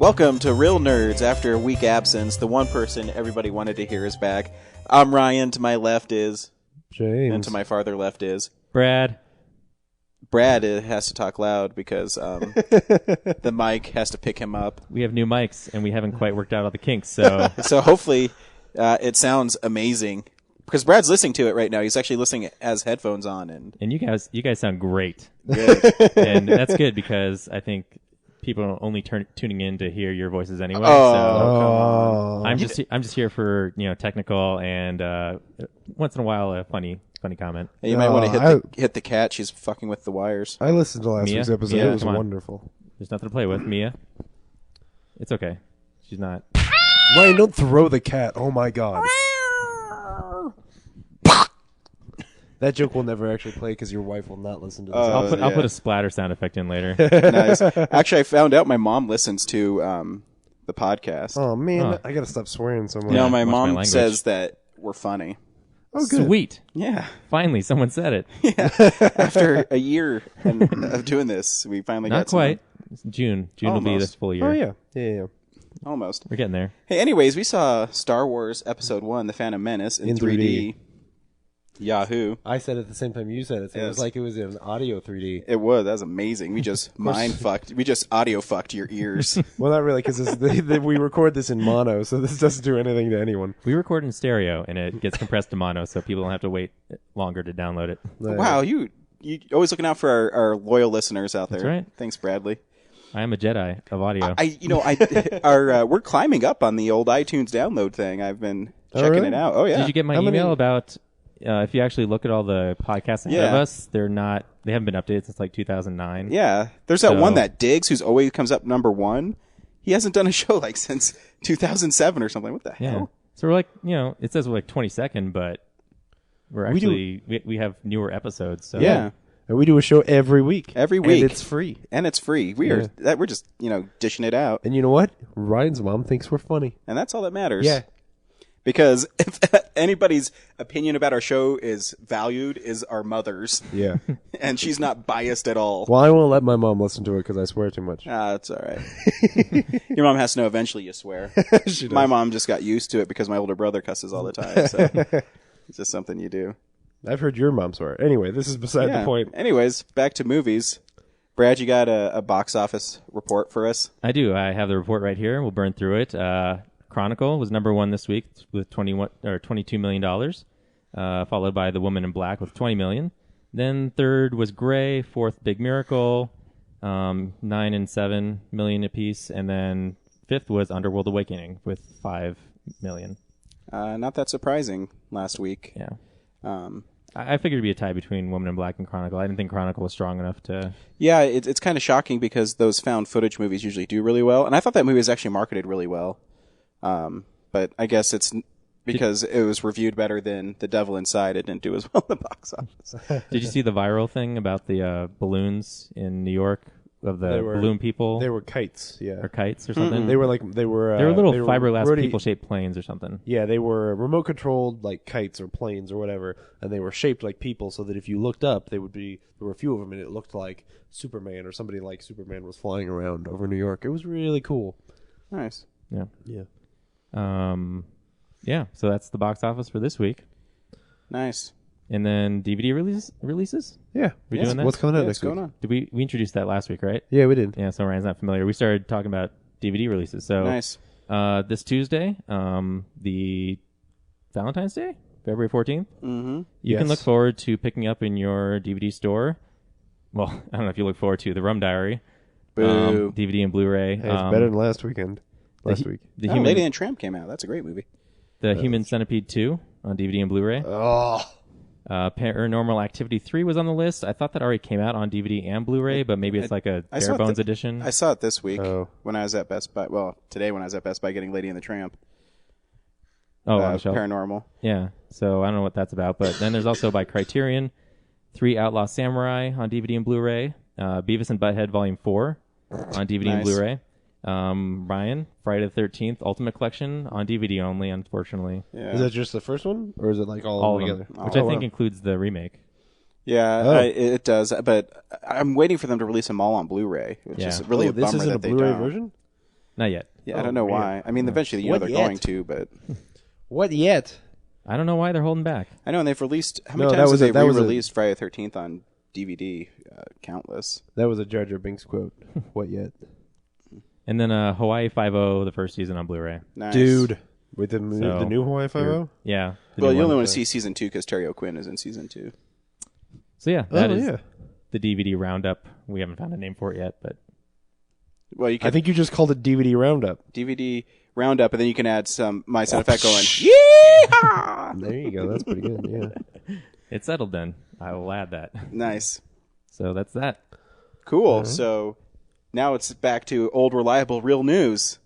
Welcome to Real Nerds. After a week absence, the one person everybody wanted to hear is back. I'm Ryan. To my left is James. And to my farther left is Brad. Brad has to talk loud because the mic has to pick him up. We have new mics, and we haven't quite worked out all the kinks, so... So hopefully it sounds amazing. Because Brad's listening to it right now. He's actually listening as headphones on. And you guys sound great. Good. And that's good because I think people are only tuning in to hear your voices anyway. Come on. I'm just here for technical and once in a while a funny comment. Hey, you might want to hit the cat. She's fucking with the wires. I listened to last Mia? week's episode. Yeah, It was come on. wonderful. There's nothing to play with, Mia. It's okay. She's not. Ryan, don't throw the cat. Oh my god. That joke will never actually play because your wife will not listen to this. I'll put a splatter sound effect in later. Nice. Actually, I found out my mom listens to the podcast. Oh man, I gotta stop swearing so much. You know, my watch my mom language. says that we're funny. Oh, good. Sweet. Yeah. Finally, someone said it. After a year of doing this, we finally Not got some- quite. It's June. June will be Almost. this full year. Oh yeah. Almost. We're getting there. Hey, anyways, we saw Star Wars Episode 1, The Phantom Menace, in 3D. Yahoo. I said it at the same time you said it. So It was like it was in audio 3D. It was. That was amazing. We just mind-fucked. We just audio-fucked your ears. Well, not really, because we record this in mono, so this doesn't do anything to anyone. We record in stereo, and it gets compressed to mono, so people don't have to wait longer to download it. Wow, you always looking out for our loyal listeners out there. That's right. Thanks, Bradley. I am a Jedi of audio. We're climbing up on the old iTunes download thing. I've been checking really? it out. Oh yeah. Did you get my email about if you actually look at all the podcasts ahead of us, they haven't been updated since like 2009. Yeah. There's that one that Diggs, who's always comes up number one. He hasn't done a show like since 2007 or something. What the hell? So we're like, it says we're like 22nd, but we're actually we have newer episodes. So Yeah. And we do a show every week. Every week. And it's free. We're just, dishing it out. And you know what? Ryan's mom thinks we're funny. And that's all that matters. Yeah. Because if anybody's opinion about our show is valued, is our mother's. Yeah. And she's not biased at all. Well, I won't let my mom listen to it because I swear too much. That's all right. Your mom has to know eventually you swear. She does. My mom just got used to it because my older brother cusses all the time. So it's just something you do. I've heard your mom swear. Anyway, this is beside the point. Anyways, back to movies. Brad, you got a box office report for us? I do. I have the report right here. We'll burn through it. Chronicle was number one this week with $22 million, followed by The Woman in Black with $20 million. Then third was Gray, fourth Big Miracle, $9 and $7 million apiece, and then fifth was Underworld Awakening with $5 million. Not that surprising last week. Yeah. I figured it'd be a tie between Woman in Black and Chronicle. I didn't think Chronicle was strong enough to... Yeah, it's kind of shocking because those found footage movies usually do really well, and I thought that movie was actually marketed really well. But I guess it's because it was reviewed better than The Devil Inside. It didn't do as well in the box office. Did you see the viral thing about the balloons in New York of the balloon people? They were kites, yeah. Or kites or something? They were little fiberglass people-shaped planes or something. Yeah, they were remote-controlled like kites or planes or whatever, and they were shaped like people so that if you looked up, there were a few of them, and it looked like Superman or somebody like Superman was flying around over New York. It was really cool. Nice. Yeah. Yeah. So that's the box office for this week. Nice. And then DVD releases? Yeah. We doing that? What's coming out Yeah, next what's week? going on? Did we introduced that last week, right? Yeah, we did. Yeah, so Ryan's not familiar. We started talking about DVD releases. So Nice. This Tuesday, the Valentine's Day, February 14th, you can look forward to picking up in your DVD store. Well, I don't know if you look forward to The Rum Diary. Boo. DVD and Blu-ray. Hey, it's better than last week. The Lady and the Tramp came out. That's a great movie. The Human Centipede 2 on DVD and Blu-ray. Oh. Paranormal Activity 3 was on the list. I thought that already came out on DVD and Blu-ray, but maybe it's like a bare bones edition. I saw it this week when I was at Best Buy. Well, today when I was at Best Buy getting Lady and the Tramp. On the shelf. Paranormal. Yeah, so I don't know what that's about. But then there's also by Criterion, 3 Outlaw Samurai on DVD and Blu-ray. Beavis and Butthead Volume 4 on DVD and Blu-ray. Ryan, Friday the 13th Ultimate Collection on DVD only, unfortunately. Yeah. Is that just the first one, or is it like all together? Which I think includes the remake. Yeah, it does. But I'm waiting for them to release them all on Blu-ray, which is really a bummer this isn't that a they Blu-ray don't. version? Not yet. Yeah, I don't know why. I mean, eventually, What they're yet? going to, but What yet? I don't know why they're holding back. I know, and they've released. How many No, times have they that was a- re-released Friday the 13th on DVD? Countless. That was a Jar Jar Binks quote. What yet? And then Hawaii Five-0, the first season on Blu-ray. Nice. Dude. With the So, new Hawaii Five-0? Yeah. the Well, new you only one. want to see season 2 because Terry O'Quinn is in season 2. So yeah, that is yeah. the DVD roundup. We haven't found a name for it yet, but Well, you can I think you just called it DVD Roundup. DVD roundup, and then you can add some my sound effect going. Yeehaw! There you go. That's pretty good. Yeah. it's settled then. I will add that. Nice, So that's that. cool. So now it's back to old, reliable, real news.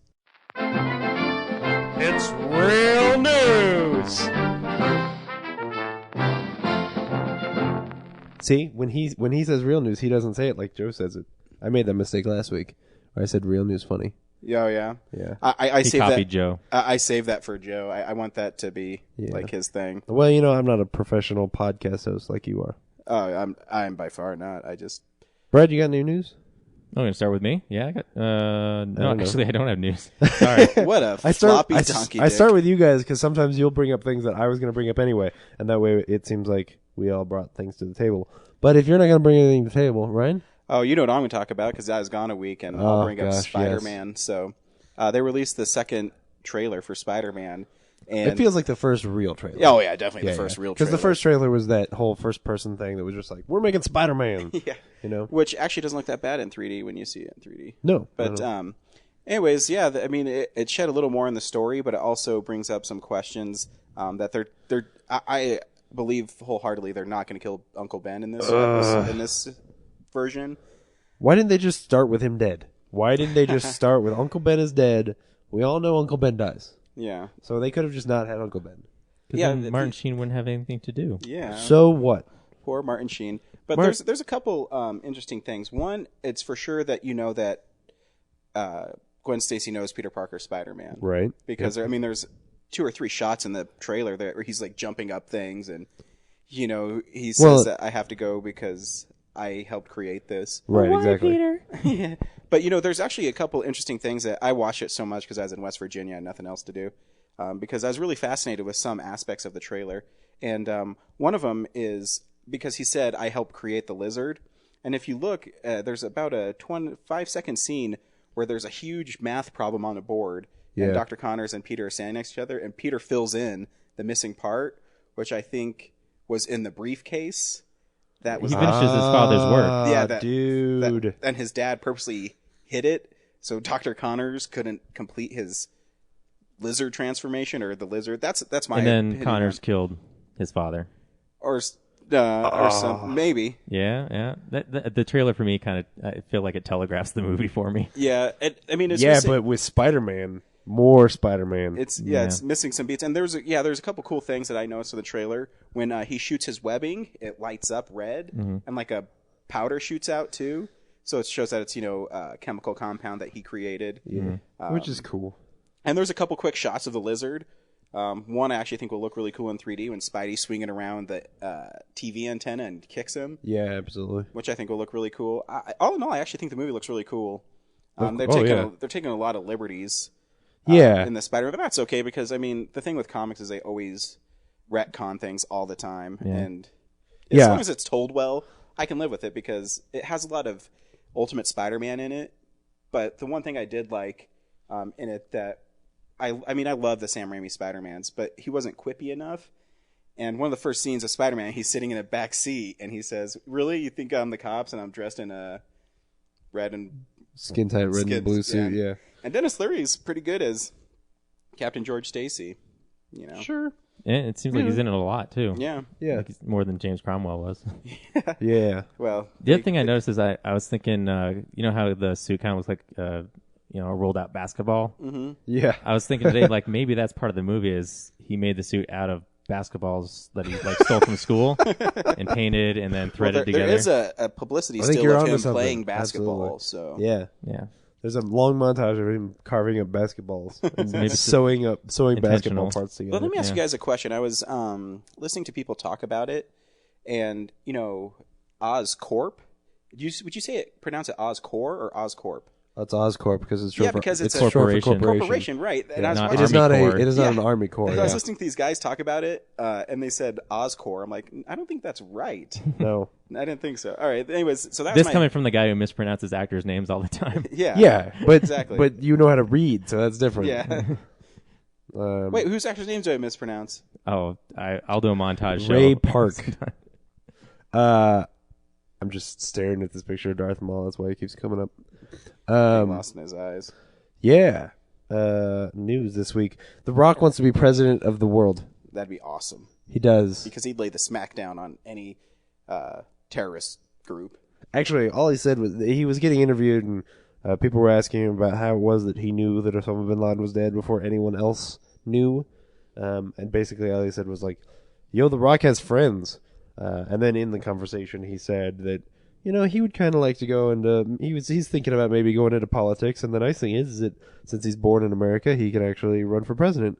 It's real news. See, when he says real news, he doesn't say it like Joe says it. I made that mistake last week. Where I said real news funny. Oh yeah, Yeah. I He saved copied that. Joe. I saved that for Joe. I want that to be Yeah. like his thing. Well, I'm not a professional podcast host like you are. Oh, I'm by far not. I just Brad, you got new news? I'm going to start with me. Yeah, I got. No, don't know. actually, I don't have news. Sorry. what a I start. floppy I, donkey. I dick. start with you guys because sometimes you'll bring up things that I was going to bring up anyway, and that way it seems like we all brought things to the table. But if you're not going to bring anything to the table, Ryan? Oh, you know what I'm going to talk about because I was gone a week, and I'll bring up Spider-Man. So they released the second trailer for Spider-Man, and It feels like the first real trailer. oh yeah, definitely the first real trailer. Because the first trailer was that whole first-person thing that was just like, we're making Spider-Man. yeah, You know? which actually doesn't look that bad in 3D when you see it in 3D. No. But no. anyways, yeah, I mean, it shed a little more in the story, but it also brings up some questions that I believe wholeheartedly they're not going to kill Uncle Ben in this version. Why didn't they just start with him dead? Why didn't they just start with Uncle Ben is dead? We all know Uncle Ben dies. Yeah, So they could have just not had Uncle Ben. yeah, Then Martin Sheen wouldn't have anything to do. yeah. So what? Poor Martin Sheen. But Mar- there's a couple interesting things. One, it's for sure that you know that Gwen Stacy knows Peter Parker's Spider-Man. Right. Because there's 2 or 3 shots in the trailer where he's like jumping up things, and he says that I have to go because I helped create this. Right, exactly. Yeah. But there's actually a couple interesting things that I watched it so much because I was in West Virginia and nothing else to do. Because I was really fascinated with some aspects of the trailer, and one of them is because he said I helped create the lizard. And if you look, there's about a 5-second scene where there's a huge math problem on a board, and Dr. Connors and Peter are standing next to each other, and Peter fills in the missing part, which I think was in the briefcase. That was He finishes his father's work. Yeah, dude. and his dad purposely hid it so Dr. Connors couldn't complete his lizard transformation or the lizard. That's my And then opinion Connors on- killed his father. or some maybe. Yeah. The trailer for me kind of, I feel like it telegraphs the movie for me. Yeah, it's Yeah, missing, but with Spider-Man, more Spider-Man. it's Yeah. it's missing some beats. And there's a couple cool things that I noticed in the trailer when he shoots his webbing, it lights up red, and like a powder shoots out too. So it shows that it's a chemical compound that he created. which is cool. And there's a couple quick shots of the lizard. One I actually think will look really cool in 3D when Spidey's swinging around the TV antenna and kicks him, Yeah, absolutely. which I think will look really cool. All in all, I actually think the movie looks really cool. They're taking a lot of liberties. In the Spider-Man, but that's okay because the thing with comics is they always retcon things all the time, and as long as it's told well, I can live with it because it has a lot of Ultimate Spider-Man in it. But the one thing I did like in it that I love the Sam Raimi Spider-Mans, but he wasn't quippy enough. And one of the first scenes of Spider-Man, he's sitting in a back seat and he says, "Really, you think I'm the cops and I'm dressed in a red and Skin tight red and blue suit, yeah. And Dennis Leary's pretty good as Captain George Stacy, Sure. And it seems like he's in it a lot, too. Yeah. Yeah. Like he's more than James Cromwell was. Yeah. Well, The other thing I noticed is I was thinking, how the suit kind of looks like, a rolled out basketball? Mm-hmm. Yeah. I was thinking today, like, maybe that's part of the movie is he made the suit out of basketballs that he, stole from school and painted and then threaded together. There is a publicity I think still you're of onto him something. playing basketball. Absolutely. So Yeah. Yeah. There's a long montage of him carving up basketballs and Maybe it's sewing basketball intentional. parts together. But let me ask you Yeah. guys a question. I was listening to people talk about it, and Oscorp. Would you pronounce it Oscorp or Oscorp? That's Oscorp because it's short because it's a short for corporation. corporation, right? And I was not It watching, is not Army Corps. It is not Yeah. an Army Corps. I was Yeah. listening to these guys talk about it, and they said Oscorp. I'm like, I don't think that's right. No. I didn't think so. All right. Anyways, so that This was my, coming from the guy who mispronounces actors' names all the time. yeah, Yeah, but Exactly. But you know how to read, so that's different. yeah. Wait, whose actor's names do I mispronounce? Oh, I'll do a montage show. Ray Park. I'm just staring at this picture of Darth Maul. That's why he keeps coming up. Lost in his eyes. Yeah. News this week. The Rock wants to be president of the world. That'd be awesome He does. because he'd lay the smackdown on any terrorist group. Actually, all he said was he was getting interviewed, and people were asking him about how it was that he knew that Osama bin Laden was dead before anyone else knew. And basically, all he said was like, "Yo, The Rock has friends." And then in the conversation, he said that he would kind of like to go into. He's thinking about maybe going into politics. And the nice thing is that since he's born in America, he can actually run for president.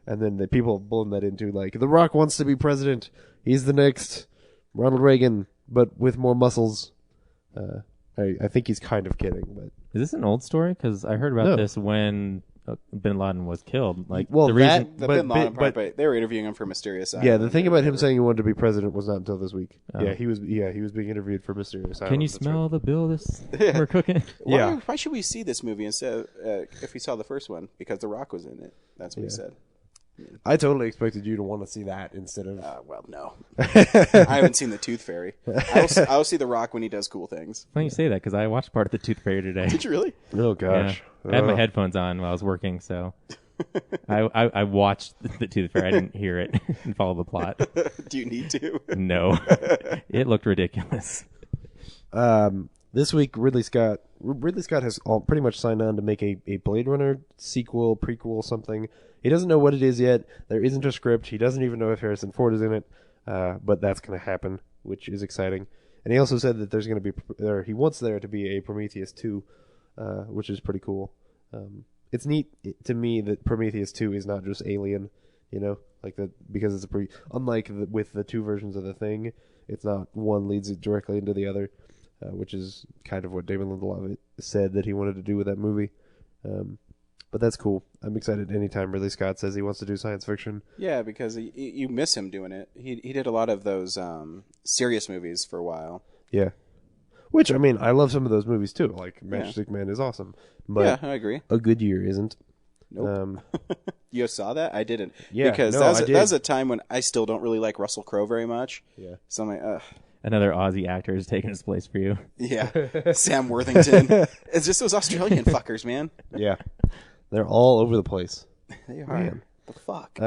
And then the people have blown that into like, The Rock wants to be president. He's the next Ronald Reagan, but with more muscles. I think he's kind of kidding, but Is this an old story? Because I heard about No. this when bin Laden was killed. Like, Well, the reason, The But- Bin Laden but- part, but they were interviewing him for Mysterious Island. yeah, the thing about him saying he wanted to be president was not until this week. Oh. Yeah, he was being interviewed for Mysterious Island. can you That's smell the bill we're cooking? Yeah. Why should we see this movie instead if we saw the first one? Because The Rock was in it. That's what he said. right. I totally expected you to want to see that instead of. Well, no. I haven't seen The Tooth Fairy. I'll see The Rock when he does cool things. Funny you say that because I watched part of the Tooth Fairy today. Did you really? Oh Yeah. gosh, I had my headphones on while I was working, so I watched the Tooth Fairy. I didn't hear it and follow the plot. Do you need to? No, it looked ridiculous. This week, Ridley Scott has pretty much signed on to make a Blade Runner sequel, prequel, something. He doesn't know what it is yet. There isn't a script. He doesn't even know if Harrison Ford is in it. But that's going to happen, which is exciting. And he also said that there's going to be he wants there to be a Prometheus 2, which is pretty cool. It's neat to me that Prometheus 2 is not just Alien, like that, because it's unlike with the two versions of the Thing, it's not one leads it directly into the other, which is kind of what David Lindelof said that he wanted to do with that movie. But that's cool. I'm excited anytime Ridley Scott says he wants to do science fiction. Yeah, because you miss him doing it. He did a lot of those serious movies for a while. Yeah. Which, I mean, I love some of those movies too. Like Matchstick Man is awesome. But Yeah, I agree. A Good Year isn't. Nope. You saw that? I didn't. Yeah, because no, that I did. was a time when I still don't really like Russell Crowe very much. Yeah. So I'm like, ugh. Another Aussie actor has taken his place for you. Yeah. Sam Worthington. It's just those Australian fuckers, man. Yeah. They're all over the place. They are. Man. The fuck?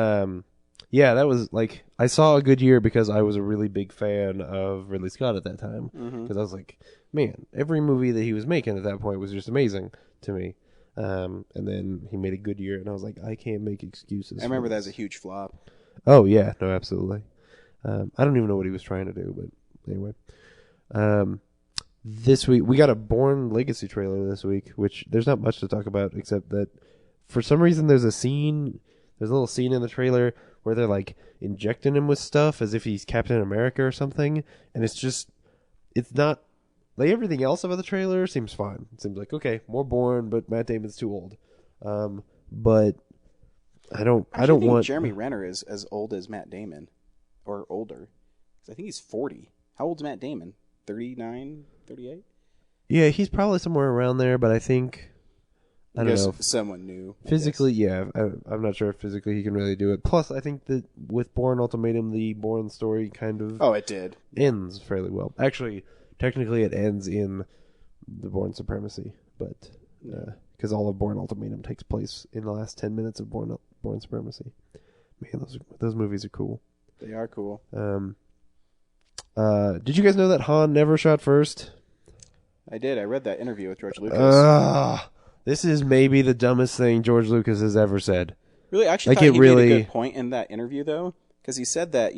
Yeah, that was like, I saw A Good Year because I was a really big fan of Ridley Scott at that time. Because I was like, man, every movie that he was making at that point was just amazing to me. And then he made A Good Year, and I was like, I can't make excuses. I remember for that this. as a huge flop. Oh, yeah, no, absolutely. I don't even know what he was trying to do, but anyway. This week, we got a Bourne Legacy trailer this week, which there's not much to talk about except that for some reason there's a little scene in the trailer where they're like injecting him with stuff as if he's Captain America or something, and it's not like everything else about the trailer seems fine. It seems like, okay, more Bourne, but Matt Damon's too old. But I don't think want Jeremy Renner is as old as Matt Damon, or older. 'Cause I think he's 40. How old's Matt Damon? 39, 38? Yeah, he's probably somewhere around there, but I think I don't know. Someone new. I Physically, yeah, I'm not sure if physically he can really do it. Plus, I think that with Bourne Ultimatum, the Bourne story kind of guess. Oh, it did. ends fairly well. Actually, technically, it ends in the Bourne Supremacy, but because all of Bourne Ultimatum takes place in the last 10 minutes of Bourne Supremacy. Man, those movies are cool. They are cool. Did you guys know that Han never shot first? I did. I read that interview with George Lucas. This is maybe the dumbest thing George Lucas has ever said. Really, I actually Like, thought it he really- made a good point in that interview, though, because he said that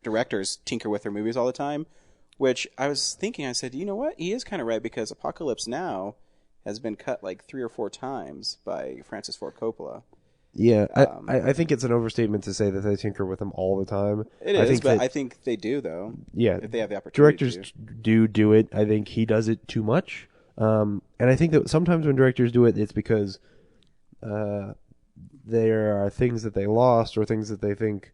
directors tinker with their movies all the time. Which I was thinking, I said, you know what? He is kind of right, because Apocalypse Now has been cut like 3 or 4 times by Francis Ford Coppola. Yeah, I think it's an overstatement to say that they tinker with them all the time. It I is, think but that- I think they do, though. Yeah, If they have the opportunity directors to. do it. I think he does it too much. I think that sometimes when directors do it, it's because there are things that they lost or things that they think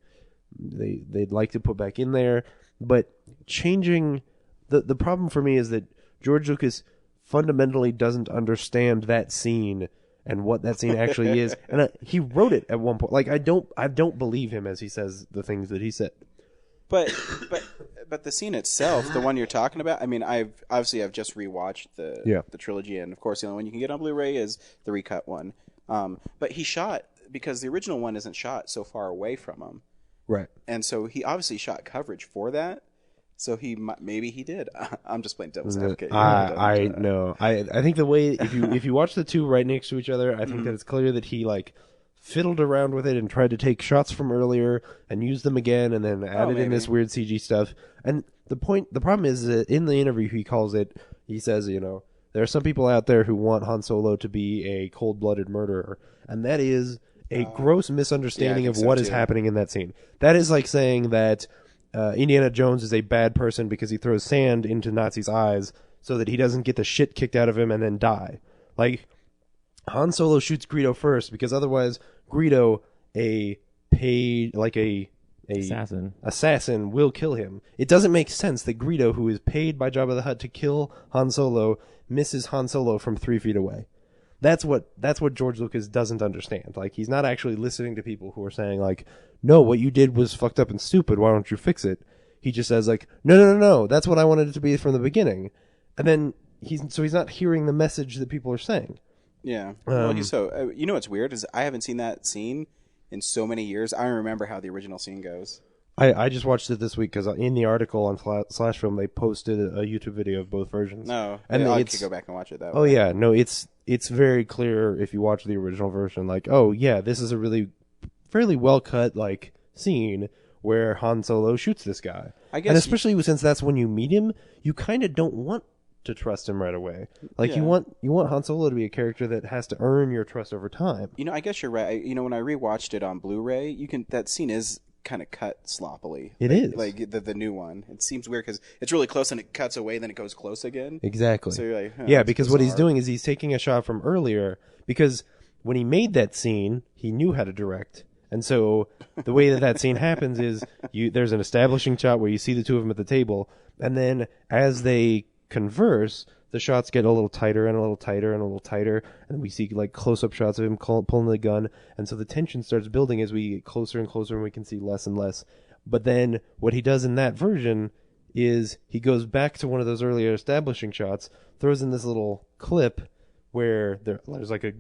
they'd like to put back in there. But changing the problem for me is that George Lucas fundamentally doesn't understand that scene and what that scene actually is. And he wrote it at one point. Like I don't believe him as he says the things that he said. But the scene itself, the one you're talking about, I mean, I've just rewatched the trilogy, and of course the only one you can get on Blu-ray is the recut one. But he shot, because the original one isn't shot so far away from him, right? And so he obviously shot coverage for that. So maybe he did. I'm just playing devil's advocate. I know. I think the way if you watch the two right next to each other, I think that it's clear that he like fiddled around with it and tried to take shots from earlier and use them again, and then added in this weird CG stuff. And the problem is that in the interview he says, you know, there are some people out there who want Han Solo to be a cold-blooded murderer, and that is a gross misunderstanding of what is happening in that scene. That is like saying that Indiana Jones is a bad person because he throws sand into Nazis' eyes so that he doesn't get the shit kicked out of him and then die. Like, Han Solo shoots Greedo first because otherwise Greedo, a assassin, will kill him. It doesn't make sense that Greedo, who is paid by Jabba the Hutt to kill Han Solo, misses Han Solo from 3 feet away. That's what George Lucas doesn't understand. Like, he's not actually listening to people who are saying, like, no, what you did was fucked up and stupid, why don't you fix it? He just says, like, no, that's what I wanted it to be from the beginning. And then he's not hearing the message that people are saying. Yeah. Well, you know what's weird is I haven't seen that scene in so many years. I don't remember how the original scene goes. I just watched it this week because in the article on Slash Film they posted a YouTube video of both versions. No, and I could go back and watch it that way. Oh yeah, no, it's very clear if you watch the original version. Like, oh yeah, this is a really fairly well cut like scene where Han Solo shoots this guy. I guess, and especially since that's when you meet him, you kind of don't want to trust him right away. Like you want Han Solo to be a character that has to earn your trust over time. You know, I guess you're right. You know, when I rewatched it on Blu-ray, that scene is kind of cut sloppily. It is like the new one. It seems weird because it's really close and it cuts away, then it goes close again. Exactly. So you're like, yeah, because what he's doing is he's taking a shot from earlier. Because when he made that scene, he knew how to direct, and so the way that scene happens is there's an establishing shot where you see the two of them at the table, and then as they converse, the shots get a little tighter and a little tighter and a little tighter, and we see like close-up shots of him pulling the gun, and so the tension starts building as we get closer and closer, and we can see less and less. But then what he does in that version is he goes back to one of those earlier establishing shots, throws in this little clip where there's like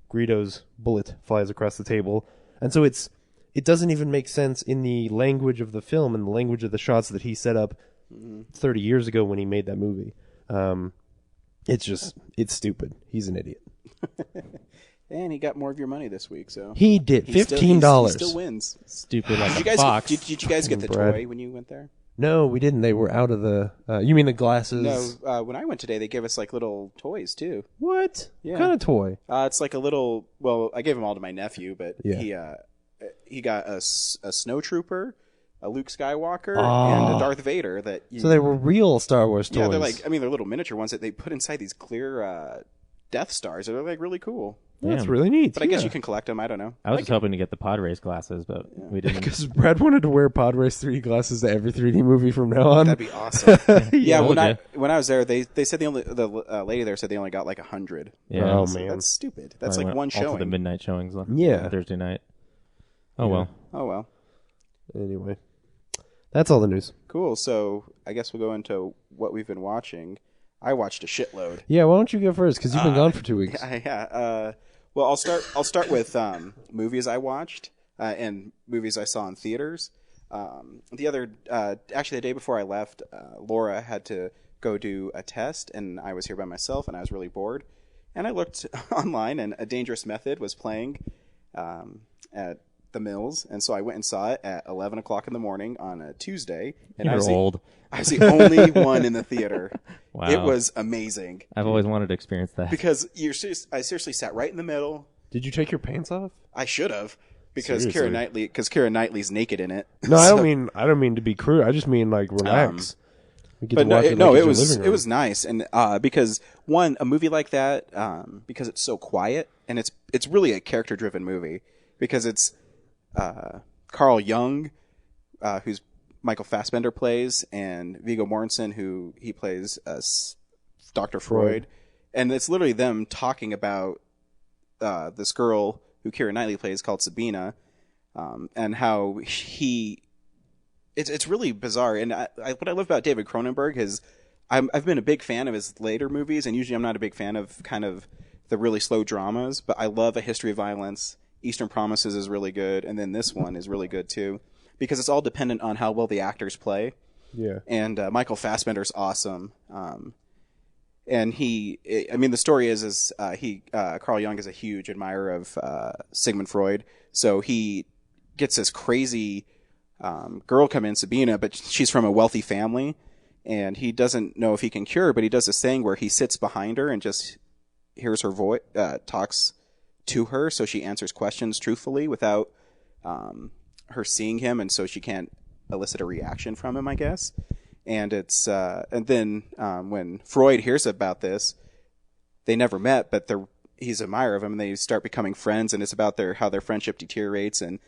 Greedo's bullet flies across the table, and so it doesn't even make sense in the language of the film and the language of the shots that he set up 30 years ago when he made that movie. It's stupid. He's an idiot. And he got more of your money this week, so he did. $15. He still wins. Stupid like a fox. Did you guys get the toy when you went there? No, we didn't. They were out of the. You mean the glasses? No. When I went today, they gave us like little toys too. What? Yeah. What kind of toy? It's like a little. Well, I gave them all to my nephew, but he got a snow trooper, a Luke Skywalker, and a Darth Vader. So they were real Star Wars toys. Yeah, they're little miniature ones that they put inside these clear Death Stars. They're like really cool. That's really neat. But I guess you can collect them. I don't know. I was just hoping to get the pod race glasses, but we didn't. Because Brad wanted to wear pod race 3D glasses to every 3D movie from now on. That'd be awesome. Yeah, when I was there, they said the lady there said they only got like 100. Yeah. Oh man, that's stupid. That's like one showing. Also the midnight showings. Yeah, Thursday night. Oh well. Oh well. Anyway, that's all the news. Cool. So I guess we'll go into what we've been watching. I watched a shitload. Yeah, why don't you go first? Because you've been gone for 2 weeks. Yeah. Well, I'll start with movies I watched and movies I saw in theaters. The day before I left, Laura had to go do a test, and I was here by myself, and I was really bored. And I looked online, and A Dangerous Method was playing at the Mills, and so I went and saw it at 11 o'clock in the morning on a Tuesday. And You're old. I was the only one in the theater. Wow. It was amazing. I've always wanted to experience that. Because I seriously sat right in the middle. Did you take your pants off? I should have, because Keira Knightley's naked in it. No, I don't mean to be crude. I just mean like relax. We get But to watch it your was living room. it was nice, and because a movie like that, because it's so quiet, and it's really a character driven movie because it's Carl Jung, who's Michael Fassbender plays, and Viggo Mortensen, who he plays Dr. Freud, and it's literally them talking about this girl who Keira Knightley plays called Sabina, and how it's really bizarre. And what I love about David Cronenberg is I've been a big fan of his later movies, and usually I'm not a big fan of kind of the really slow dramas, but I love A History of Violence. Eastern Promises is really good, and then this one is really good too, because it's all dependent on how well the actors play. Yeah. And Michael Fassbender's awesome. And the story is Carl Jung is a huge admirer of Sigmund Freud, so he gets this crazy girl come in, Sabina, but she's from a wealthy family, and he doesn't know if he can cure her, but he does this thing where he sits behind her and just hears her voice, talks to her, so she answers questions truthfully without her seeing him, and so she can't elicit a reaction from him, I guess. And it's and then when Freud hears about this, they never met, but he's an admirer of him, and they start becoming friends, and it's about how their friendship deteriorates, and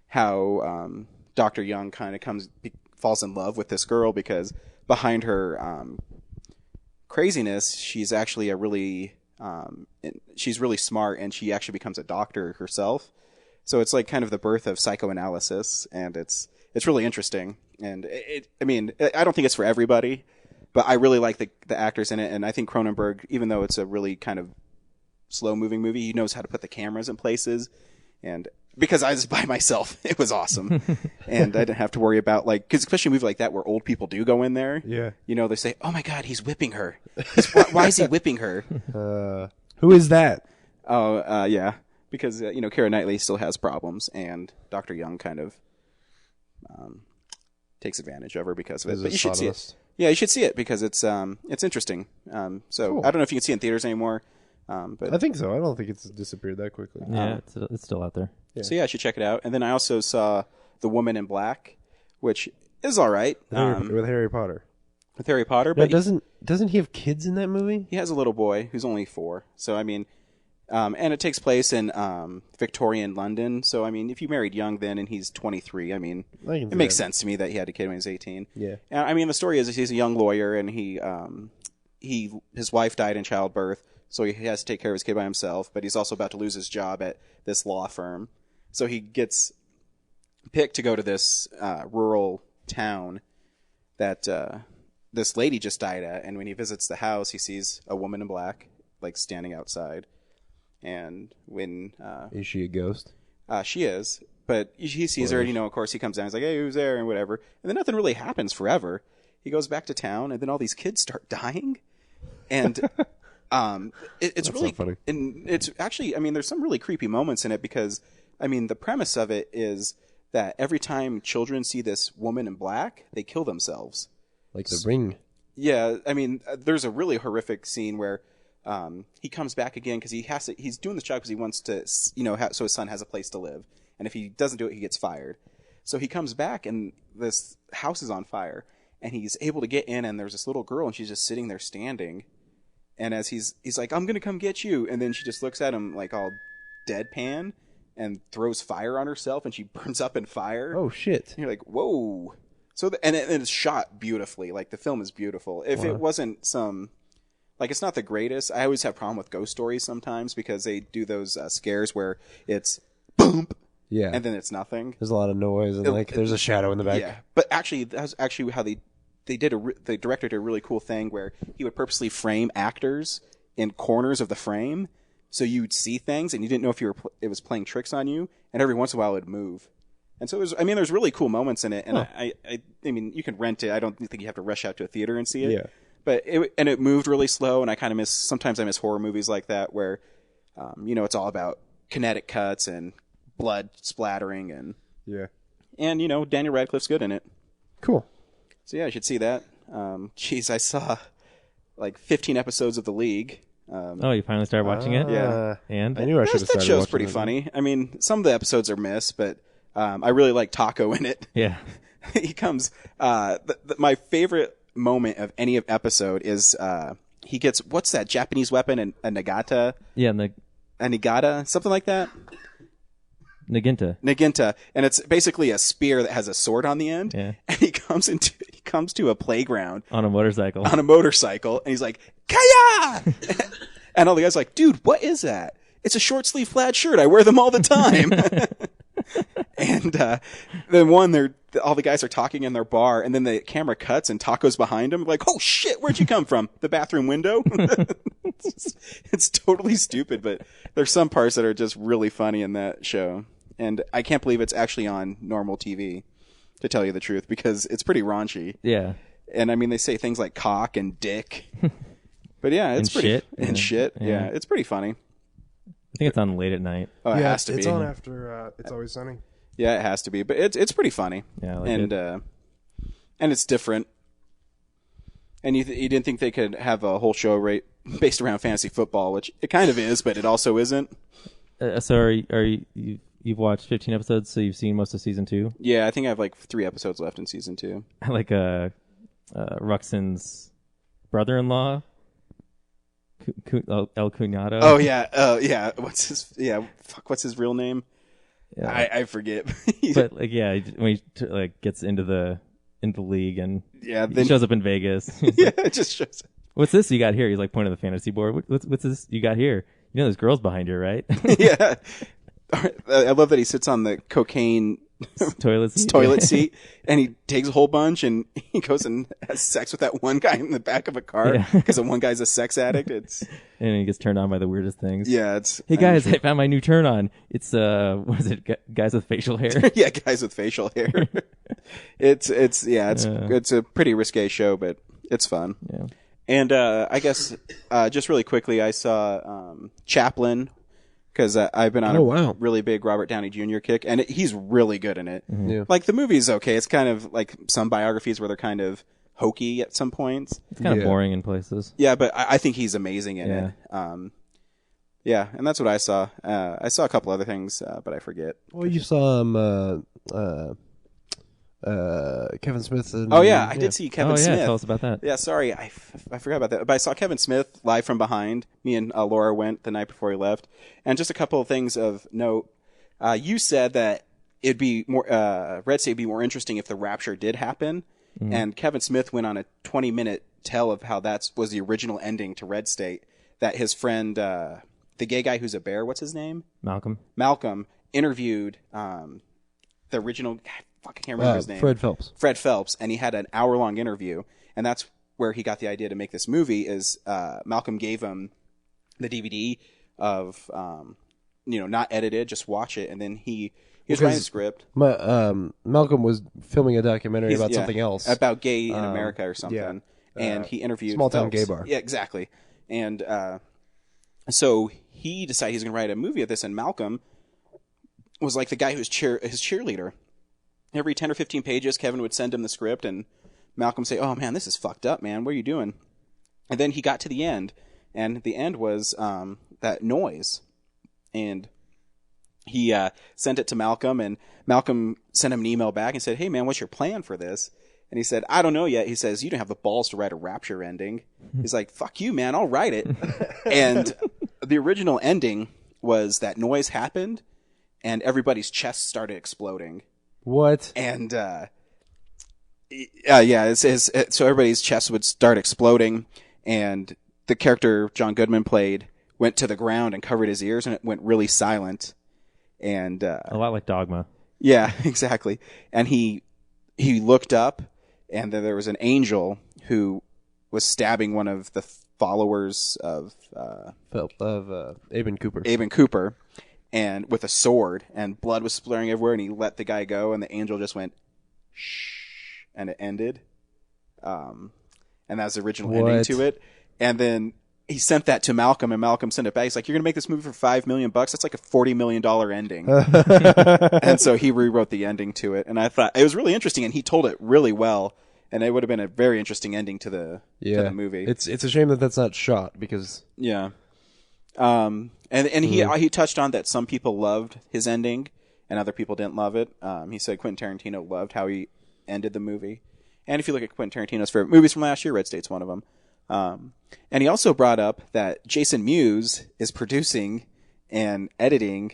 how Dr. Jung kind of falls in love with this girl, because behind her craziness, she's actually she's really smart, and she actually becomes a doctor herself. So it's like kind of the birth of psychoanalysis, and it's really interesting. And I don't think it's for everybody, but I really like the actors in it, and I think Cronenberg, even though it's a really kind of slow moving movie, he knows how to put the cameras in places. And because I was by myself, it was awesome. And I didn't have to worry about, because especially a movie like that where old people do go in there. Yeah. They say, oh my God, he's whipping her. Why is he whipping her? Who is that? Oh, yeah. Because, Keira Knightley still has problems, and Dr. Jung kind of takes advantage of her because of it. But you should see it. Yeah, you should see it because it's interesting. So cool. I don't know if you can see it in theaters anymore. But I think so. I don't think it's disappeared that quickly. Yeah, it's still out there. Yeah. So yeah, I should check it out. And then I also saw The Woman in Black, which is all right. With Harry Potter. With Harry Potter, Yeah, but doesn't he have kids in that movie? he has a little boy who's only 4. So and it takes place in Victorian London. So if you married young then and he's 23, it makes sense to me that he had a kid when he was 18. Yeah. The story is he's a young lawyer, and his wife died in childbirth, so he has to take care of his kid by himself. But he's also about to lose his job at this law firm, so he gets picked to go to this rural town that this lady just died at. And when he visits the house, he sees a woman in black, standing outside. And when is she a ghost? She is, but he sees her, and of course he comes down. He's like, "Hey, who's there?" and whatever. And then nothing really happens forever. He goes back to town, and then all these kids start dying, and it's That's really so funny. And it's actually, there's some really creepy moments in it because, the premise of it is that every time children see this woman in black, they kill themselves. Like The Ring. Yeah, there's a really horrific scene where he comes back again because he's doing this job because he wants to, so his son has a place to live. And if he doesn't do it, he gets fired. So he comes back and this house is on fire, and he's able to get in, and there's this little girl, and she's just sitting there standing. And as he's like, "I'm going to come get you." And then she just looks at him all deadpan and throws fire on herself, and she burns up in fire. Oh, shit. And you're like, whoa. So, and it's shot beautifully. The film is beautiful. If it wasn't some... it's not the greatest. I always have a problem with ghost stories sometimes because they do those scares where it's boom, yeah, and then it's nothing. There's a lot of noise and there's a shadow in the back. Yeah, but actually, that's actually how they did the director did a really cool thing where he would purposely frame actors in corners of the frame so you'd see things and you didn't know if it was playing tricks on you, and every once in a while it would move. And so there's really cool moments in it, and I you can rent it. I don't think you have to rush out to a theater and see it. Yeah. But it moved really slow, and I kind of sometimes I miss horror movies like that where, it's all about kinetic cuts and blood splattering and Daniel Radcliffe's good in it. Cool. So yeah, I should see that. I saw 15 episodes of The League. You finally started watching it? Yeah. And I knew I should have started that show's watching pretty it. funny. Some of the episodes are missed, but I really like Taco in it. Yeah. He comes. My favorite moment of any episode is he gets, what's that Japanese weapon? A nagata? Yeah, A nagata? Something like that? Naginta. And it's basically a spear that has a sword on the end. Yeah. And he comes to a playground On a motorcycle. and he's like, Kaya! And all the guys are like, dude, what is that? It's a short sleeve plaid shirt. I wear them all the time. And then all the guys are talking in their bar, and then the camera cuts and Taco's behind him. Like, oh shit, where'd you come from? The bathroom window? It's totally stupid, but there's some parts that are just really funny in that show. And I can't believe it's actually on normal TV, to tell you the truth, because it's pretty raunchy. Yeah. And I mean, they say things like cock and dick. But yeah, it's And pretty. shit. And shit. Yeah, it's pretty funny. I think it's on late at night. Oh, it has to it's be. on after It's Always Sunny. Yeah, it has to be. But it's pretty funny. Yeah, I like and it. And it's different. And you didn't think they could have a whole show based around fantasy football, which it kind of is, but it also isn't. So you've watched 15 episodes, so you've seen most of season 2? Yeah, I think I have like 3 episodes left in season 2. I like Ruxin's brother-in-law, El Cunado. Oh yeah, yeah. What's his real name? Yeah. I forget. But like, yeah, when he gets into the league and yeah, he then shows up in Vegas. He's yeah, like, it just shows. what's this you got here? He's like pointing to the fantasy board. What's this you got here? You know, there's girls behind you, right? Yeah, I love that he sits on the cocaine Toilet seat. toilet seat, and he takes a whole bunch, and he goes and has sex with that one guy in the back of a car Yeah. because the one guy's a sex addict. It's And he gets turned on by the weirdest things. yeah, it's Hey guys, I found my new turn on. It's what is it? Guys with facial hair. yeah, guys with facial hair. It's a pretty risque show, but it's fun. Yeah. And I guess just really quickly, I saw Chaplin because I've been on a really big Robert Downey Jr. kick, and he's really good in it. Mm-hmm. Yeah. Like the movie's okay. It's kind of like some biographies where they're kind of hokey at some points. It's kind of boring in places. Yeah, but I think he's amazing in it. Yeah, and that's what I saw. I saw a couple other things, but I forget. Well, you saw Kevin Smith. And, Oh yeah, I did see Kevin Oh yeah, Smith. tell us about that. Yeah, sorry, I forgot about that. But I saw Kevin Smith live from behind. Me and Laura went the night before he left. And just a couple of things of note. You said that it'd be more Red State would be more interesting if the rapture did happen. Mm-hmm. And Kevin Smith went on a 20-minute tell of how that was the original ending to Red State. That his friend, the gay guy who's a bear, what's his name? Malcolm interviewed the original. I can't remember his name. Fred Phelps, and he had an hour-long interview, and that's where he got the idea to make this movie. Is Malcolm gave him the DVD of not edited, just watch it, and then he was writing the script. Malcolm was filming a documentary about something else, about gay in America or something, and he interviewed small town Phelps. gay bar. Yeah, exactly. And so he decided he's going to write a movie of this, and Malcolm was like the guy who's his cheerleader. Every 10 or 15 pages, Kevin would send him the script, and Malcolm say, "Oh man, this is fucked up, man. What are you doing?" And then he got to the end, and the end was that noise, and he sent it to Malcolm, and Malcolm sent him an email back and said, "Hey man, what's your plan for this?" And he said, "I don't know yet." He says, "You don't have the balls to write a rapture ending." He's like, "Fuck you, man. I'll write it." And the original ending was that noise happened, and everybody's chests started exploding. What? And so everybody's chest would start exploding, and the character John Goodman played went to the ground and covered his ears, and it went really silent. And A lot like Dogma. yeah, exactly. And he looked up, and then there was an angel who was stabbing one of the followers of Aben Cooper. Aben Cooper, and with a sword, and blood was splattering everywhere, and he let the guy go, and the angel just went, shh, and it ended. And that was the original ending to it. And then he sent that to Malcolm, and Malcolm sent it back. He's like, "You're going to make this movie for $5 million? That's like a $40 million ending." And so he rewrote the ending to it. And I thought it was really interesting, and he told it really well. And it would have been a very interesting ending to the movie. It's a shame that that's not shot because yeah. And he touched on that some people loved his ending and other people didn't love it. He said Quentin Tarantino loved how he ended the movie, And if you look at Quentin Tarantino's favorite movies from last year, Red State's one of them. And he also brought up that Jason Mewes is producing and editing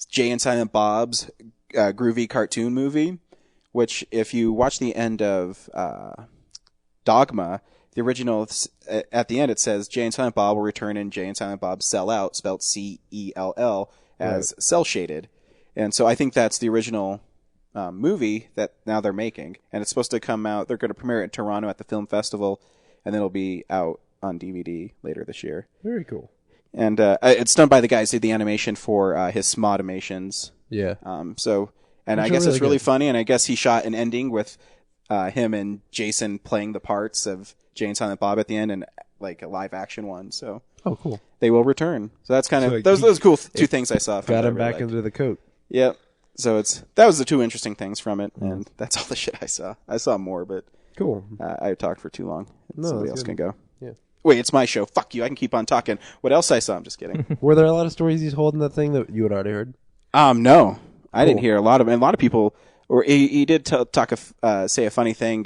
Jay and Silent Bob's groovy cartoon movie, which if you watch the end of Dogma, the original, at the end it says Jay and Silent Bob will return in Jay and Silent Bob Sell Out, spelled C-E-L-L, as cell shaded. And so I think that's the original movie that now they're making. And it's supposed to come out, they're going to premiere it in Toronto at the film festival, and then it'll be out on DVD later this year. Very cool. And it's done by the guys who did the animation for his Smodimations. Yeah. And I guess it's really funny, and I guess he shot an ending with him and Jason playing the parts of Jay and Silent Bob at the end, and like a live action one. So cool. They will return. So that's kind of So those cool two things I saw. Got him back into the coat. Yep. So that was the two interesting things from it, and that's all the shit I saw. I saw more, but cool. I talked for too long. No, Somebody that's else good. can go. Yeah. Wait, it's my show. Fuck you. I can keep on talking. What else I saw? I'm just kidding. Were there a lot of stories he's holding that thing that you had already heard? No, I didn't Cool. hear a lot of them. And a lot of people, or he did say a funny thing.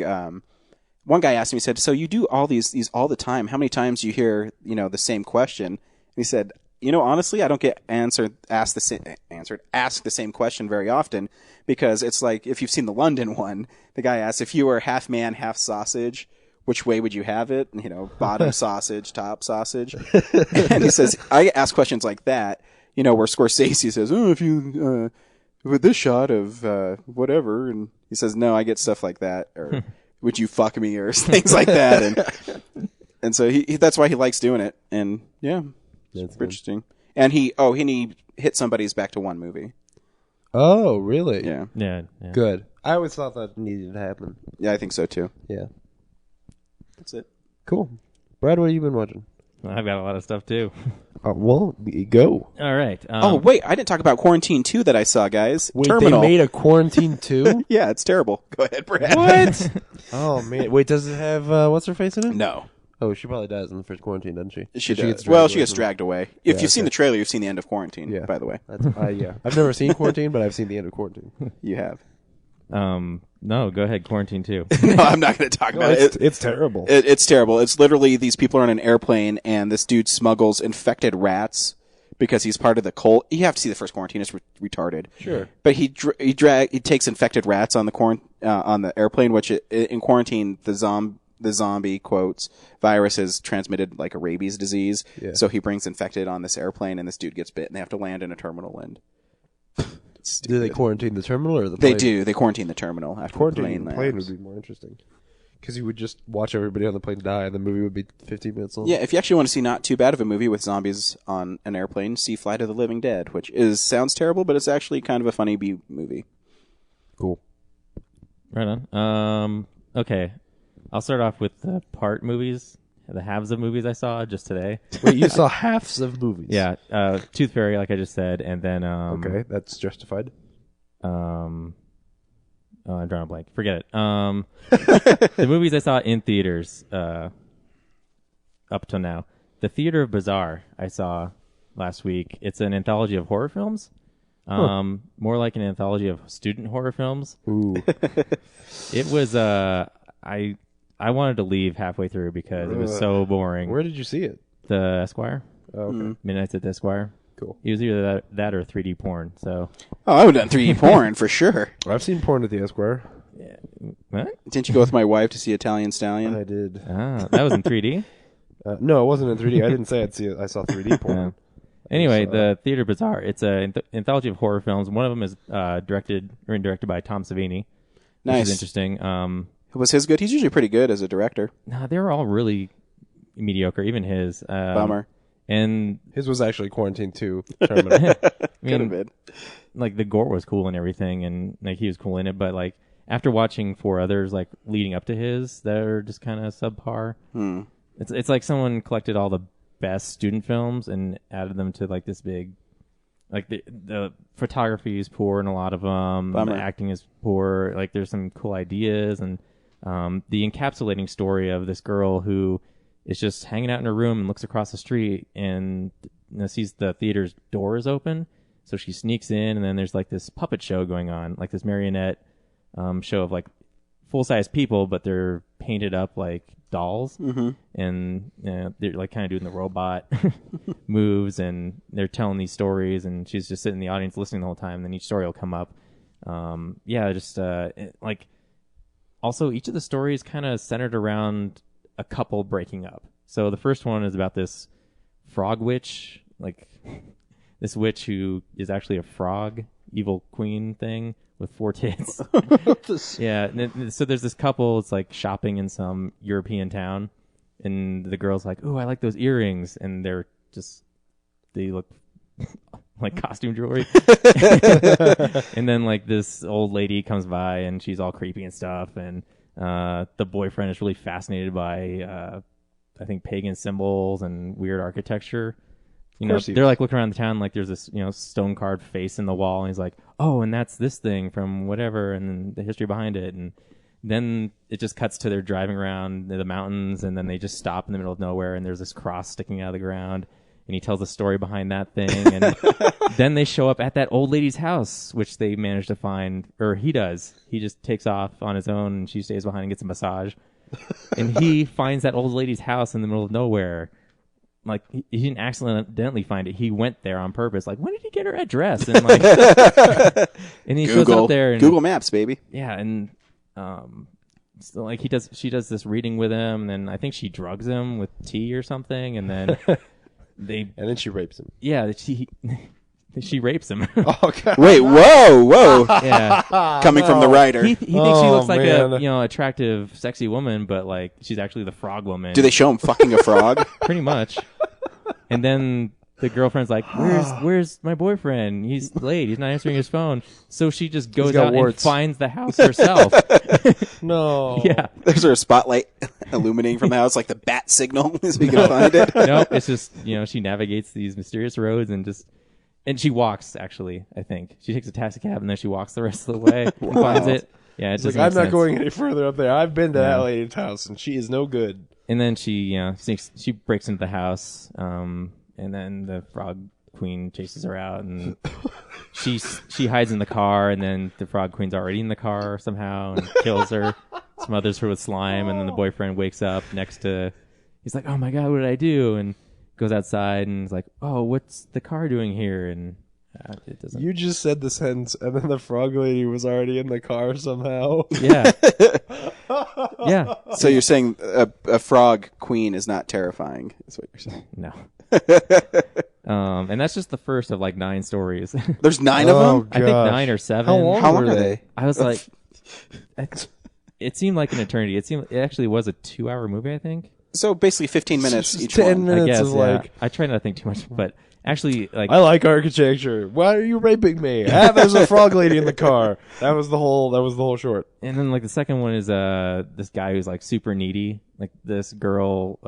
One guy asked me, he said, "So you do all these all the time? How many times do you hear the same question?" And he said, honestly, I don't get asked the same question very often, because it's like, if you've seen the London one, the guy asks, if you were half man, half sausage, which way would you have it? Bottom sausage, top sausage. And he says, I ask questions like that, where Scorsese says, oh, if you, with this shot of, whatever. And he says, no, I get stuff like that. Or would you fuck me? Or things like that. And so that's why he likes doing it. And yeah. That's interesting. And he hit somebody's back to one movie. Oh, really? Yeah. Yeah. Good. I always thought that needed to happen. Yeah, I think so too. Yeah. That's it. Cool. Brad, what have you been watching? I've got a lot of stuff too. Well, go. All right. Oh, wait, I didn't talk about Quarantine 2 that I saw, guys. Wait, Terminal. they made a Quarantine 2? Yeah, it's terrible. Go ahead, Brad. What? Oh, man. Wait, does it have, what's her face in it? No. Oh, she probably dies in the first Quarantine, doesn't she? She gets does. dragged Well, she away gets from- dragged away. If you've seen the trailer, you've seen the end of Quarantine, Yeah. by the way. That's, yeah. I've never seen Quarantine, but I've seen the end of Quarantine. You have. No, go ahead. Quarantine 2. No, I'm not going to talk about it. It's terrible. It's terrible. It's literally these people are on an airplane, and this dude smuggles infected rats because he's part of the cult. You have to see the first Quarantine; it's retarded. Sure. But he takes infected rats on the airplane, which in Quarantine the zombie quotes virus is transmitted like a rabies disease. Yeah. So he brings infected on this airplane, and this dude gets bit, and they have to land in a terminal. And Do they quarantine the terminal or the plane? They do. They quarantine the terminal after the plane Quarantine the plane lands. would be more interesting. Because you would just watch everybody on the plane die, and the movie would be 15 minutes long. Yeah, if you actually want to see not too bad of a movie with zombies on an airplane, see Flight of the Living Dead, which sounds terrible, but it's actually kind of a funny B movie. Cool. Right on. Okay. I'll start off with the part movies, the halves of movies I saw just today. Wait, you saw halves of movies? Yeah. Tooth Fairy, like I just said, and then Okay, that's justified. Oh, I'm drawing a blank. Forget it. The movies I saw in theaters up till now. The Theater of Bizarre I saw last week. It's an anthology of horror films. More like an anthology of student horror films. Ooh. It was I wanted to leave halfway through because it was so boring. Where did you see it? The Esquire. Oh, okay. Midnights at the Esquire. Cool. It was either that or 3D porn. So Oh, I would have done 3D porn for sure. I've seen porn at the Esquire. what? Didn't you go with my wife to see Italian Stallion? I did. Ah, that was in 3D. No, it wasn't in 3D. I didn't say I'd see it. I saw 3D porn. Yeah. Anyway, the Theater Bizarre. It's an anthology of horror films. One of them is directed by Tom Savini. Which Nice. is interesting. Was his good? He's usually pretty good as a director. Nah, they were all really mediocre. Even his. Bummer. And His was actually Quarantine 2. Terminal. I Could have mean, been. like the gore was cool and everything, and like he was cool in it. But like after watching 4 others, like leading up to his, they're just kind of subpar. It's like someone collected all the best student films and added them to like this big. Like the photography is poor in a lot of them. Bummer. The acting is poor. Like there's some cool ideas, and the encapsulating story of this girl who is just hanging out in her room and looks across the street and sees the theater's door is open. So she sneaks in, and then there's like this puppet show going on, like this marionette show of like full-size people, but they're painted up like dolls, and they're like kind of doing the robot moves, and they're telling these stories, and she's just sitting in the audience listening the whole time. And then each story will come up. Like also each of the stories kind of centered around a couple breaking up. So the first one is about this frog witch, like this witch who is actually a frog, evil queen thing with 4 tits. Yeah. So there's this couple. It's like shopping in some European town, and the girl's like, "Oh, I like those earrings," and they look like costume jewelry. And then like this old lady comes by, and she's all creepy and stuff, and the boyfriend is really fascinated by I think pagan symbols and weird architecture. They're like looking around the town, like there's this, stone carved face in the wall, and he's like, "Oh, and that's this thing from whatever," and then the history behind it. And then it just cuts to they're driving around the mountains, and then they just stop in the middle of nowhere, and there's this cross sticking out of the ground, and he tells the story behind that thing. And then they show up at that old lady's house, which they manage to find, or he does. He just takes off on his own, and she stays behind and gets a massage. And he finds that old lady's house in the middle of nowhere. Like, he didn't accidentally find it. He went there on purpose. Like, when did he get her address? And like, and he shows up there. And, Google Maps, baby. Yeah, and so like she does this reading with him, and then I think she drugs him with tea or something, and then and then she rapes him. Yeah, she rapes him. Oh God! Wait, whoa! Yeah, coming from the writer. He thinks she looks like a attractive, sexy woman, but like she's actually the frog woman. Do they show him fucking a frog? Pretty much. And then the girlfriend's like, "Where's my boyfriend? He's late. He's not answering his phone." So she just goes out and finds the house herself. No. Yeah. There's a spotlight illuminating from the house, like the bat signal, as we can find it. No, it's just she navigates these mysterious roads and she walks. Actually, I think she takes a taxi cab and then she walks the rest of the way and finds it. Yeah, it doesn't like, make I'm sense. not going any further up there. I've been to that lady's house, and she is no good. And then she breaks into the house, and then the frog queen chases her out, and she hides in the car, and then the frog queen's already in the car somehow and kills her, smothers her with slime, and then the boyfriend wakes up he's like, "Oh my God, what did I do?" And goes outside and is like, "Oh, what's the car doing here?" And it doesn't. You just said the sentence, and then the frog lady was already in the car somehow. Yeah. Yeah. So you're saying a frog queen is not terrifying, is what you're saying? No. And that's just the first of like 9 stories. There's 9 of them? I think 9 or 7. How long are they? I was like, it seemed like an eternity. It actually was a 2-hour movie, I think. So basically 15 minutes Just each 10 one. minutes I guess, of like, I try not to think too much, but actually, like, I like architecture. Why are you raping me? There's a frog lady in the car. That was the whole short. and then like the second one is this guy who's like super needy. Like this girl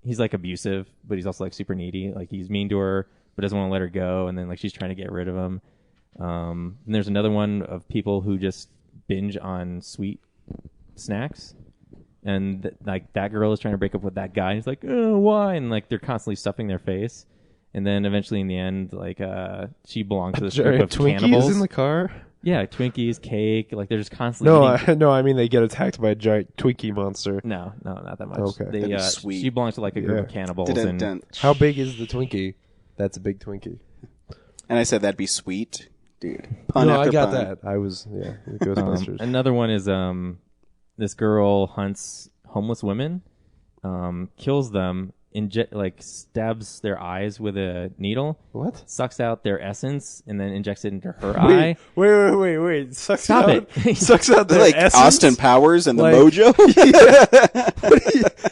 he's like abusive, but he's also like super needy. Like he's mean to her, but doesn't want to let her go. And then like she's trying to get rid of him. And there's another one of people who just binge on sweet snacks. And like that girl is trying to break up with that guy. And he's like, "Oh, why?" And like they're constantly stuffing their face. And then eventually in the end, like she belongs to this group of Twinkies cannibals. in the car? Yeah, Twinkies, cake. Like they're just constantly. eating... No, I mean they get attacked by a giant Twinkie monster. No, not that much. Okay. That'd be sweet. She belongs to like a group of cannibals. And How big is the Twinkie? That's a big Twinkie. And I said that'd be sweet. Dude. Pun No, after I got pun. that. I was, Ghostbusters. Another one is this girl hunts homeless women, kills them, stabs their eyes with a needle. What? Sucks out their essence and then injects it into her eye. Wait. Stop it. Sucks out their Like essence? Austin Powers and the Like- Mojo?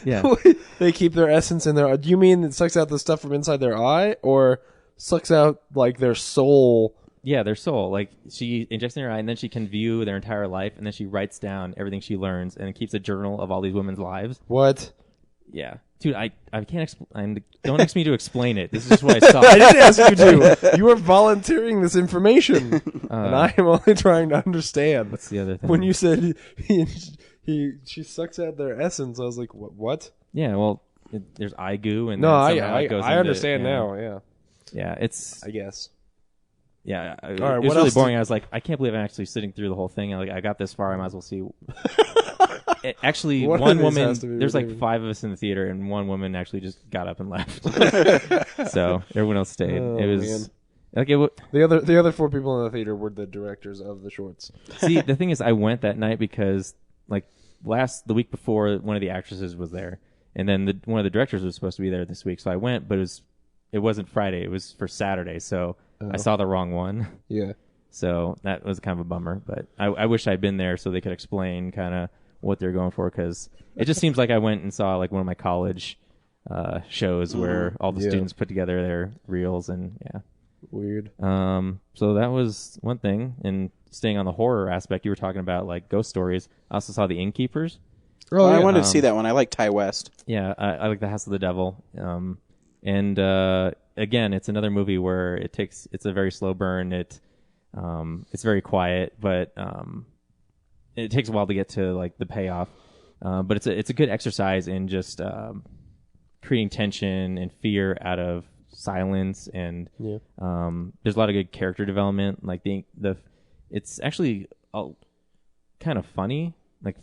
Yeah. Wait, they keep their essence in their. Do you mean it sucks out the stuff from inside their eye, or sucks out like their soul? Yeah, their soul. Like she injects in her eye, and then she can view their entire life, and then she writes down everything she learns, and keeps a journal of all these women's lives. What? Yeah, dude, I can't. Don't ask me to explain it. This is just what I saw. I didn't ask you to. You are volunteering this information, and I am only trying to understand. What's the other thing? When you said she sucks out their essence, I was like, what? Yeah, well, there's eye goo, and No, then somehow it goes I into, understand yeah. now. Yeah, Yeah, it's I guess. yeah, it right, was what really else boring. I was like, I can't believe I'm actually sitting through the whole thing. I got this far. I might as well see. Actually, One of one these woman. has to be There's like redeeming. 5 of us in the theater, and one woman actually just got up and left. So everyone else stayed. Oh, It was man. like it. The other 4 people in the theater were the directors of the shorts. See, the thing is, I went that night because like the week before, one of the actresses was there, and then one of the directors was supposed to be there this week. So I went, but it wasn't Friday. It was for Saturday. So I saw the wrong one. Yeah. So that was kind of a bummer. But I wish I'd been there so they could explain kind of what they're going for, because it just seems like I went and saw like one of my college shows where all the students put together their reels, and yeah. Weird. So that was one thing. And staying on the horror aspect, you were talking about like ghost stories. I also saw The Innkeepers. Oh, I yeah. wanted to see that one. I like Ty West. Yeah, I like The House of the Devil. And again, it's another movie where it's a very slow burn. It's very quiet, but it takes a while to get to like the payoff. But it's a good exercise in just creating tension and fear out of silence, and there's a lot of good character development. Like it's actually kind of funny, like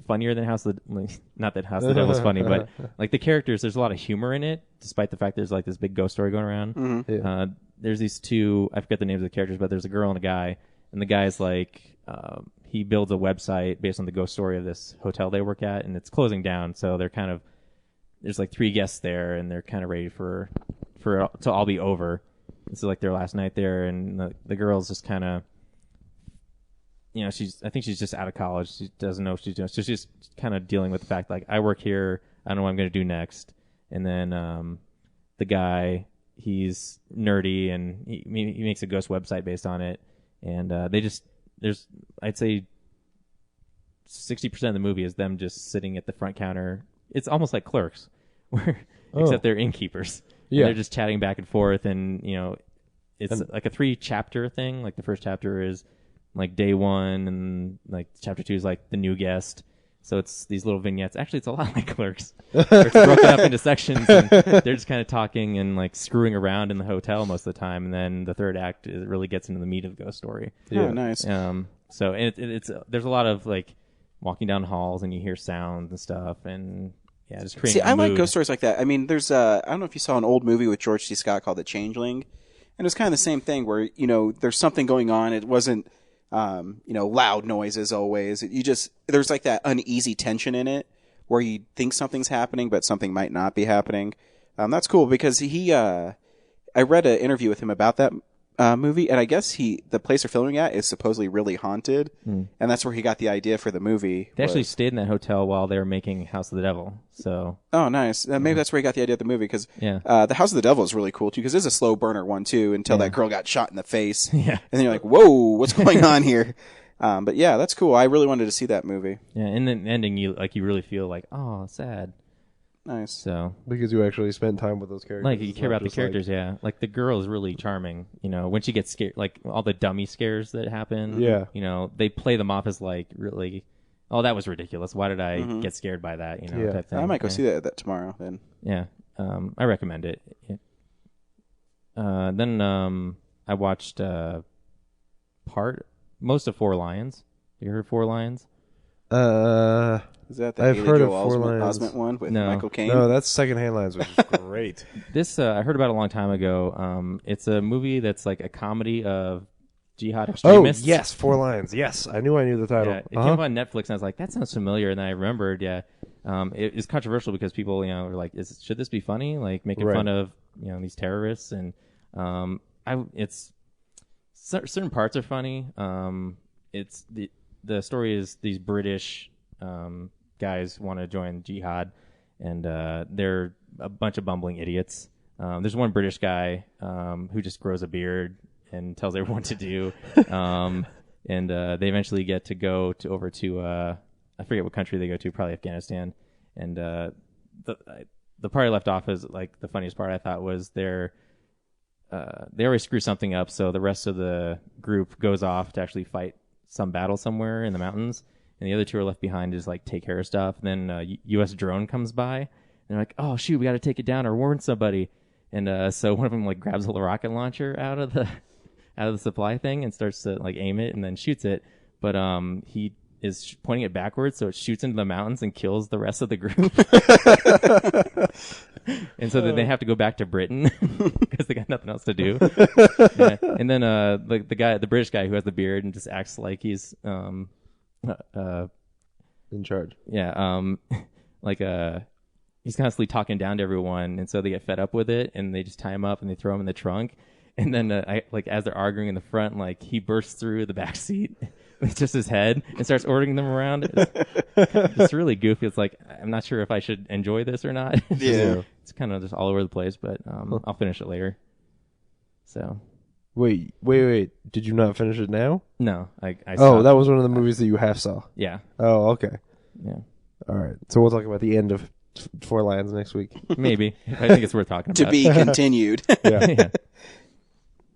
funnier than House of the not that House of the Devil is funny, but like the characters, there's a lot of humor in it, despite the fact there's like this big ghost story going around. Mm-hmm. Yeah. There's these 2, I forget the names of the characters, but there's a girl and a guy, and the guy's like he builds a website based on the ghost story of this hotel they work at, and it's closing down, so there's like 3 guests there, and they're kind of ready for it to all be over. This is like their last night there, and the girl's just kind of, I think she's just out of college. She doesn't know what she's doing. So she's just kind of dealing with the fact, like, I work here. I don't know what I'm going to do next. And then the guy, he's nerdy, and he makes a ghost website based on it. And there's, I'd say 60% of the movie is them just sitting at the front counter. It's almost like Clerks, except they're innkeepers. Yeah. And they're just chatting back and forth, and, it's like a 3-chapter thing. Like the first chapter is like day 1, and like chapter 2 is like the new guest. So it's these little vignettes. Actually, it's a lot like Clerks. It's broken up into sections, and they're just kind of talking and like screwing around in the hotel most of the time. And then the third act really gets into the meat of the ghost story. Yeah, oh, nice. So it's there's a lot of like walking down halls, and you hear sounds and stuff, and yeah, just creating. See, I like ghost stories like that. I mean, there's I don't know if you saw an old movie with George C. Scott called The Changeling, and it was kind of the same thing where there's something going on. It wasn't loud noises always. There's like that uneasy tension in it where you think something's happening, but something might not be happening. That's cool because I read an interview with him about that movie, and I guess the place they're filming at is supposedly really haunted, and that's where he got the idea for the movie. They actually stayed in that hotel while they were making House of the Devil. So oh, nice. Maybe that's where he got the idea of the movie, because yeah. The House of the Devil is really cool too, because it's a slow burner one too, until that girl got shot in the face. Yeah, and then you're like, whoa, what's going on here? But yeah, that's cool. I really wanted to see that movie. Yeah, and then ending, you really feel like, oh, sad. Nice. So because you actually spend time with those characters. like you care about the characters, yeah. Like the girl is really charming. When she gets scared, like all the dummy scares that happen. Yeah. They play them off as like really, oh, that was ridiculous. Why did I get scared by that? Yeah. Type thing. I might go see that tomorrow then. Yeah. I recommend it. Yeah. Then I watched most of Four Lions. You heard Four Lions? Is that the I've Haley heard of Joel Four Lions. Osment one with No. Michael Caine? No, that's Secondhand Lines, which is great. This I heard about a long time ago. It's a movie that's like a comedy of jihad Oh, extremists. yes, Four Lines. Yes, I knew the title. Yeah, it came up on Netflix, and I was like, that sounds familiar. And then I remembered, it is controversial because people, were like, should this be funny? Like making Right. fun of, these terrorists, and certain parts are funny. It's the story is these British guys want to join jihad, and they're a bunch of bumbling idiots. There's one British guy who just grows a beard and tells everyone what to do. And they eventually get to go over to I forget what country they go to, probably Afghanistan. And the part I left off is like the funniest part I thought was they always screw something up, so the rest of the group goes off to actually fight some battle somewhere in the mountains, and the other 2 are left behind to just like take care of stuff. And then U.S. drone comes by, and they're like, "Oh shoot, we got to take it down or warn somebody." And so one of them like grabs a rocket launcher out of out of the supply thing and starts to like aim it and then shoots it. But he is pointing it backwards, so it shoots into the mountains and kills the rest of the group. And so then they have to go back to Britain because they got nothing else to do. Yeah. And then the British guy who has the beard and just acts like he's in charge. Yeah, he's constantly talking down to everyone, and so they get fed up with it, and they just tie him up and they throw him in the trunk. And then, as they're arguing in the front, like he bursts through the back seat with just his head and starts ordering them around. It's really goofy. It's like I'm not sure if I should enjoy this or not. It's kind of just all over the place, but I'll finish it later. So. Wait. Did you not finish it now? No, I Oh, that was one of the movies that you half saw. Yeah. Oh, okay. Yeah. All right. So we'll talk about the end of Four Lions next week. Maybe. I think it's worth talking about. To be continued. Yeah. Yeah.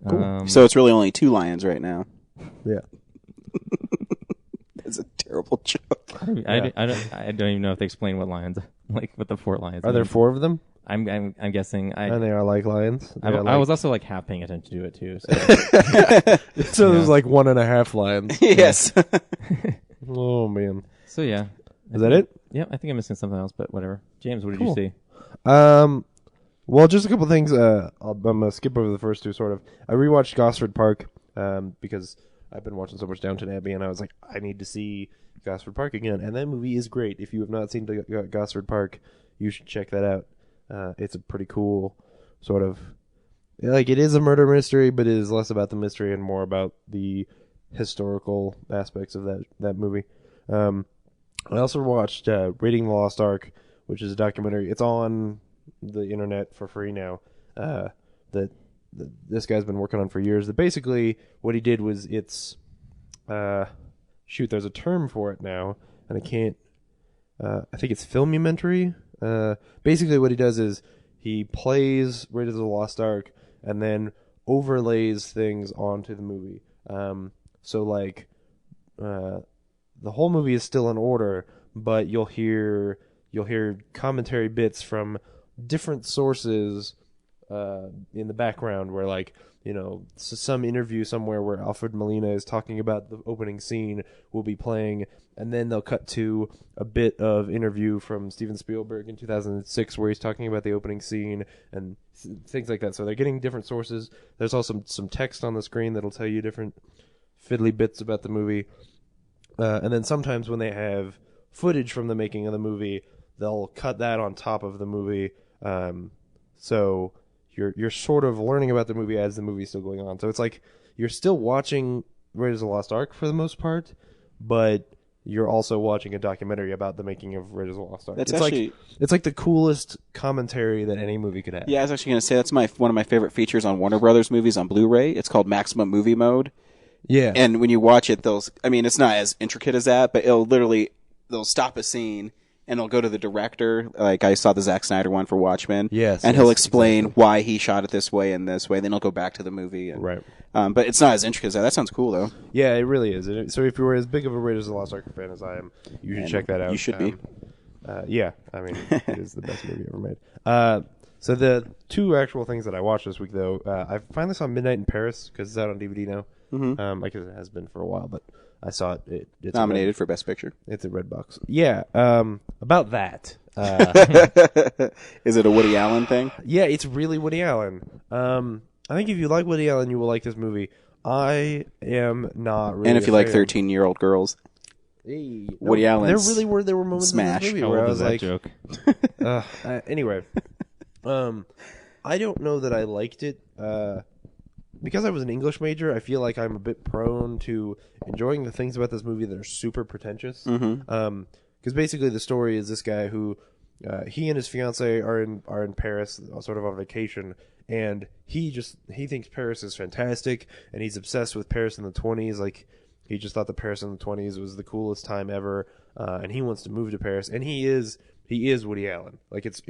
Cool. So it's really only 2 lions right now. Yeah. That's a terrible joke. I don't even know if they explain what lions, like what the 4 lions. Are there 4 of them? I'm guessing. And they are like lions. I was also like half paying attention to it too. So, so there's like 1.5 lions. Yes. Oh man. So yeah. Is that it? Yeah, I think I'm missing something else, but whatever. James, what did you see? Well, just a couple things. I'm gonna skip over the first 2. Sort of. I rewatched Gosford Park because I've been watching so much Downton Abbey, and I was like, I need to see Gosford Park again. And that movie is great. If you have not seen Gosford Park, you should check that out. It's a pretty cool sort of, like, it is a murder mystery, but it is less about the mystery and more about the historical aspects of that movie. I also watched Raiding the Lost Ark, which is a documentary. It's on the internet for free now. That this guy's been working on for years. That basically what he did was there's a term for it now, and I can't. I think it's filmumentary. Basically what he does is he plays Raiders of the Lost Ark and then overlays things onto the movie. So like the whole movie is still in order, but you'll hear commentary bits from different sources in the background where, like, you know, some interview somewhere where Alfred Molina is talking about the opening scene will be playing, and then they'll cut to a bit of interview from Steven Spielberg in 2006 where he's talking about the opening scene and things like that. So they're getting different sources. There's also some text on the screen that'll tell you different fiddly bits about the movie. And then sometimes when they have footage from the making of the movie, they'll cut that on top of the movie. So you're sort of learning about the movie as the movie's still going on. So it's like you're still watching Raiders of the Lost Ark for the most part, but you're also watching a documentary about the making of Raiders of the Lost Ark. It's like the coolest commentary that any movie could have. Yeah, I was actually going to say that's one of my favorite features on Warner Brothers movies on Blu-ray. It's called Maximum Movie Mode. Yeah. And when you watch it, it's not as intricate as that, but they'll stop a scene and it'll go to the director. Like I saw the Zack Snyder one for Watchmen. Yes. And he'll explain why he shot it this way and this way. Then he'll go back to the movie. And, right. But it's not as intricate as that. That sounds cool, though. Yeah, it really is. So if you were as big of a Raiders of the Lost Ark fan as I am, you should check that out. You should be. Yeah, I mean, it is the best movie ever made. So the 2 actual things that I watched this week, though, I finally saw Midnight in Paris because it's out on DVD now. Mm-hmm. Because it has been for a while, but I saw it. It's nominated for Best Picture. It's a Redbox. Yeah. About that. Is it a Woody Allen thing? Yeah, it's really Woody Allen. I think if you like Woody Allen, you will like this movie. I am not really. And if you like 13-year-old girls. Hey, Woody Allen. There were moments smash. in this movie How where old I is was that like, joke? Anyway, I don't know that I liked it. Because I was an English major, I feel like I'm a bit prone to enjoying the things about this movie that are super pretentious. Because basically the story is this guy who he and his fiance are in Paris, sort of on vacation, and he thinks Paris is fantastic, and he's obsessed with Paris in the 20s. Like, he just thought that Paris in the 20s was the coolest time ever, and he wants to move to Paris. And he is Woody Allen. Like, it's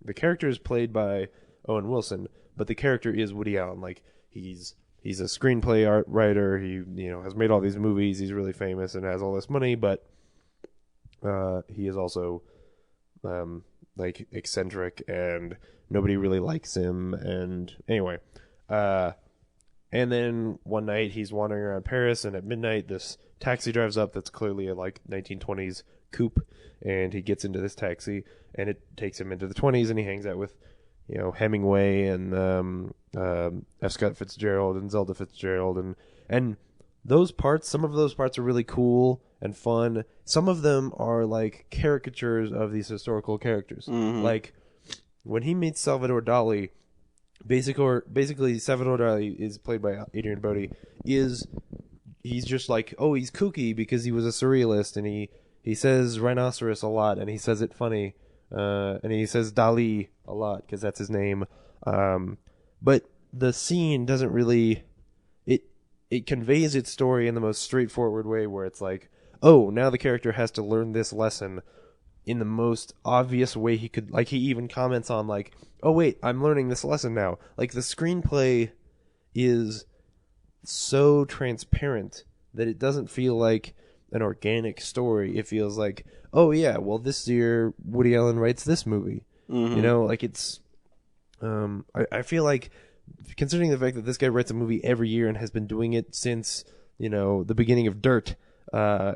the character is played by Owen Wilson, but the character is Woody Allen. Like, he's a screenplay writer. He has made all these movies. He's really famous and has all this money, but he is also like eccentric, and nobody really likes him. And anyway, And then one night he's wandering around Paris, and at midnight this taxi drives up that's clearly a 1920s coupe, and he gets into this taxi, and it takes him into the 20s, and he hangs out with, Hemingway and F. Scott Fitzgerald and Zelda Fitzgerald, and those parts, some of those parts are really cool and fun. Some of them are like caricatures of these historical characters. Mm-hmm. Like when he meets Salvador Dali, basically Salvador Dali is played by Adrian Brody. He's just like, oh, he's kooky because he was a surrealist, and he says rhinoceros a lot, and he says it funny, and he says Dali a lot because that's his name. But the scene doesn't really it conveys its story in the most straightforward way, where it's like, oh, now the character has to learn this lesson in the most obvious way he could. Like, he even comments on, like, oh, wait, I'm learning this lesson now. Like, the screenplay is so transparent that it doesn't feel like an organic story. It feels like, oh, yeah, well, this year Woody Allen writes this movie. Mm-hmm. Like, it's... I feel like, considering the fact that this guy writes a movie every year and has been doing it since, the beginning of Dirt,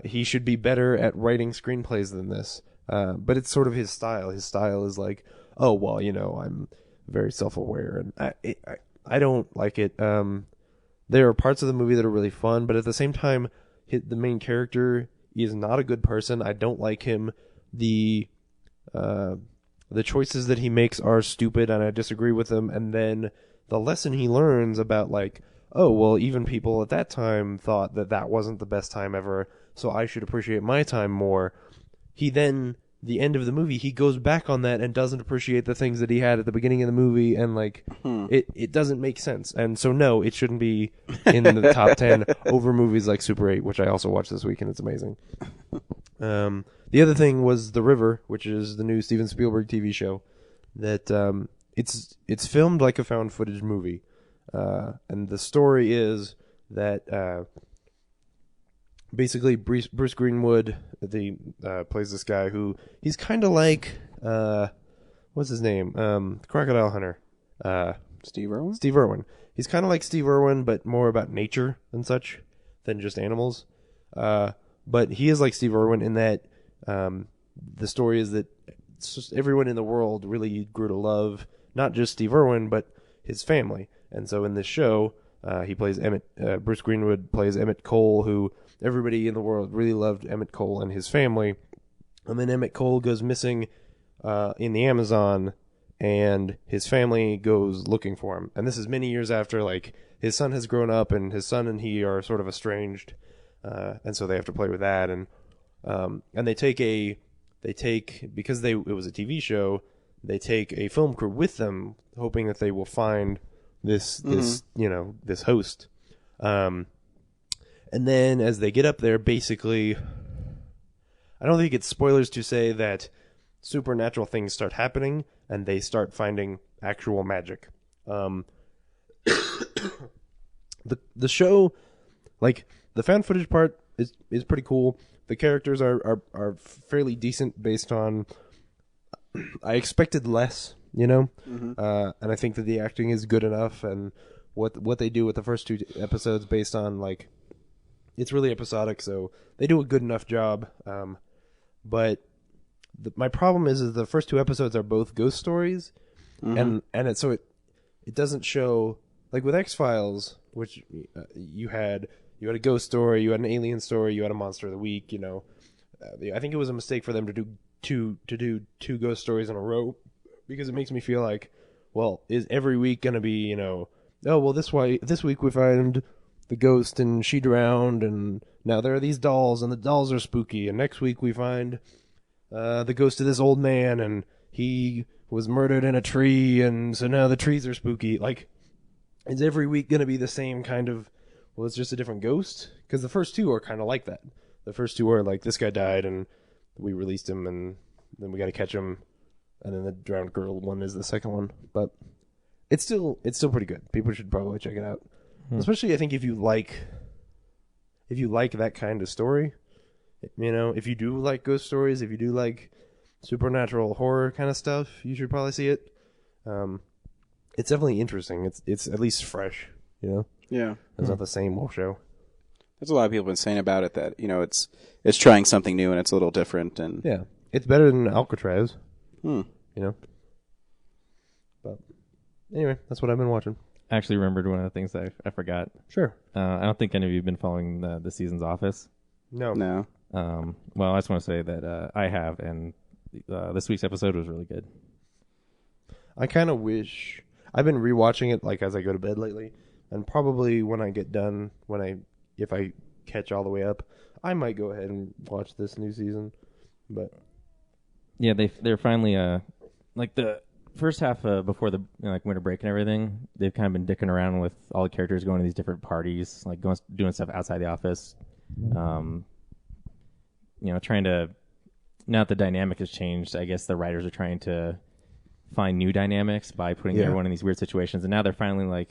he should be better at writing screenplays than this. But it's sort of his style. His style is like, oh, well, I'm very self-aware, and I don't like it. There are parts of the movie that are really fun, but at the same time, the main character is not a good person. I don't like him. The choices that he makes are stupid, and I disagree with them. And then the lesson he learns about, like, oh, well, even people at that time thought that wasn't the best time ever, so I should appreciate my time more. He then, the end of the movie, he goes back on that and doesn't appreciate the things that he had at the beginning of the movie, and, like, it doesn't make sense. And so, no, it shouldn't be in the top 10 over movies like Super 8, which I also watched this week, and it's amazing. The other thing was The River, which is the new Steven Spielberg TV show, that it's filmed like a found footage movie. And the story is that basically Bruce Greenwood plays this guy who he's kind of like what's his name, Crocodile Hunter, Steve Irwin. Steve Irwin. He's kind of like Steve Irwin, but more about nature and such than just animals. But he is like Steve Irwin in that the story is that everyone in the world really grew to love not just Steve Irwin but his family. And so in this show, he plays Bruce Greenwood plays Emmett Cole, who everybody in the world really loved Emmett Cole and his family. And then Emmett Cole goes missing in the Amazon, and his family goes looking for him. And this is many years after, like, his son has grown up, and his son and he are sort of estranged, and so they have to play with that. And because it was a TV show, they take a film crew with them, hoping that they will find this host. And then as they get up there, basically, I don't think it's spoilers to say that supernatural things start happening and they start finding actual magic. The show, like, the found footage part is pretty cool. The characters are fairly decent based on, I expected less, and I think that the acting is good enough, and what they do with the first two episodes based on, like, it's really episodic, so they do a good enough job. But my problem is the first two episodes are both ghost stories, and it doesn't show, like with X-Files, which you had a ghost story, you had an alien story, you had a monster of the week. I think it was a mistake for them to do two ghost stories in a row, because it makes me feel like, well, is every week going to be, oh, well, this week we find the ghost and she drowned, and now there are these dolls and the dolls are spooky, and next week we find the ghost of this old man and he was murdered in a tree, and so now the trees are spooky. Like, is every week going to be the same kind of, well, it's just a different ghost? Because the first two are kind of like that. The first two are like, this guy died and we released him and then we got to catch him, and then the drowned girl one is the second one. But it's still pretty good. People should probably check it out. Especially, I think, if you like that kind of story. If you do like ghost stories, if you do like supernatural horror kind of stuff, you should probably see it. It's definitely interesting. It's at least fresh, Yeah. It's not the same wolf show. There's a lot of people been saying about it that, it's trying something new and it's a little different. And Yeah. It's better than Alcatraz. Hmm. But anyway, that's what I've been watching. I actually remembered one of the things that I forgot. Sure. I don't think any of you have been following the season's Office. No. Well, I just want to say that I have, and this week's episode was really good. I kind of wish I've been rewatching it like as I go to bed lately, and probably when I get done, if I catch all the way up, I might go ahead and watch this new season. But yeah, they're finally like the first half before the winter break and everything. They've kind of been dicking around with all the characters going to these different parties, like doing stuff outside the office. Trying to, now that the dynamic has changed, I guess the writers are trying to find new dynamics by putting everyone in these weird situations. And now they're finally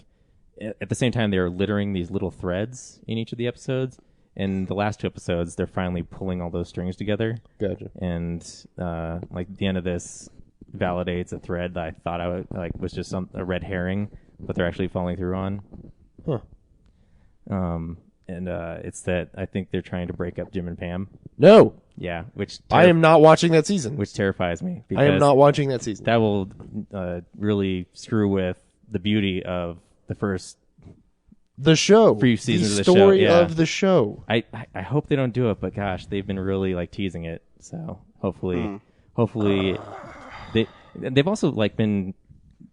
at the same time, they're littering these little threads in each of the episodes. And the last two episodes, they're finally pulling all those strings together. Gotcha. And the end of this validates a thread that I thought was just a red herring, but they're actually following through on. Huh. It's that I think they're trying to break up Jim and Pam. No. Yeah, I am not watching that season. which terrifies me. I am not watching that season. That will really screw with the beauty of the show. few seasons of the show. story Yeah. of the show. I hope they don't do it, but gosh, they've been really teasing it. So hopefully they've also been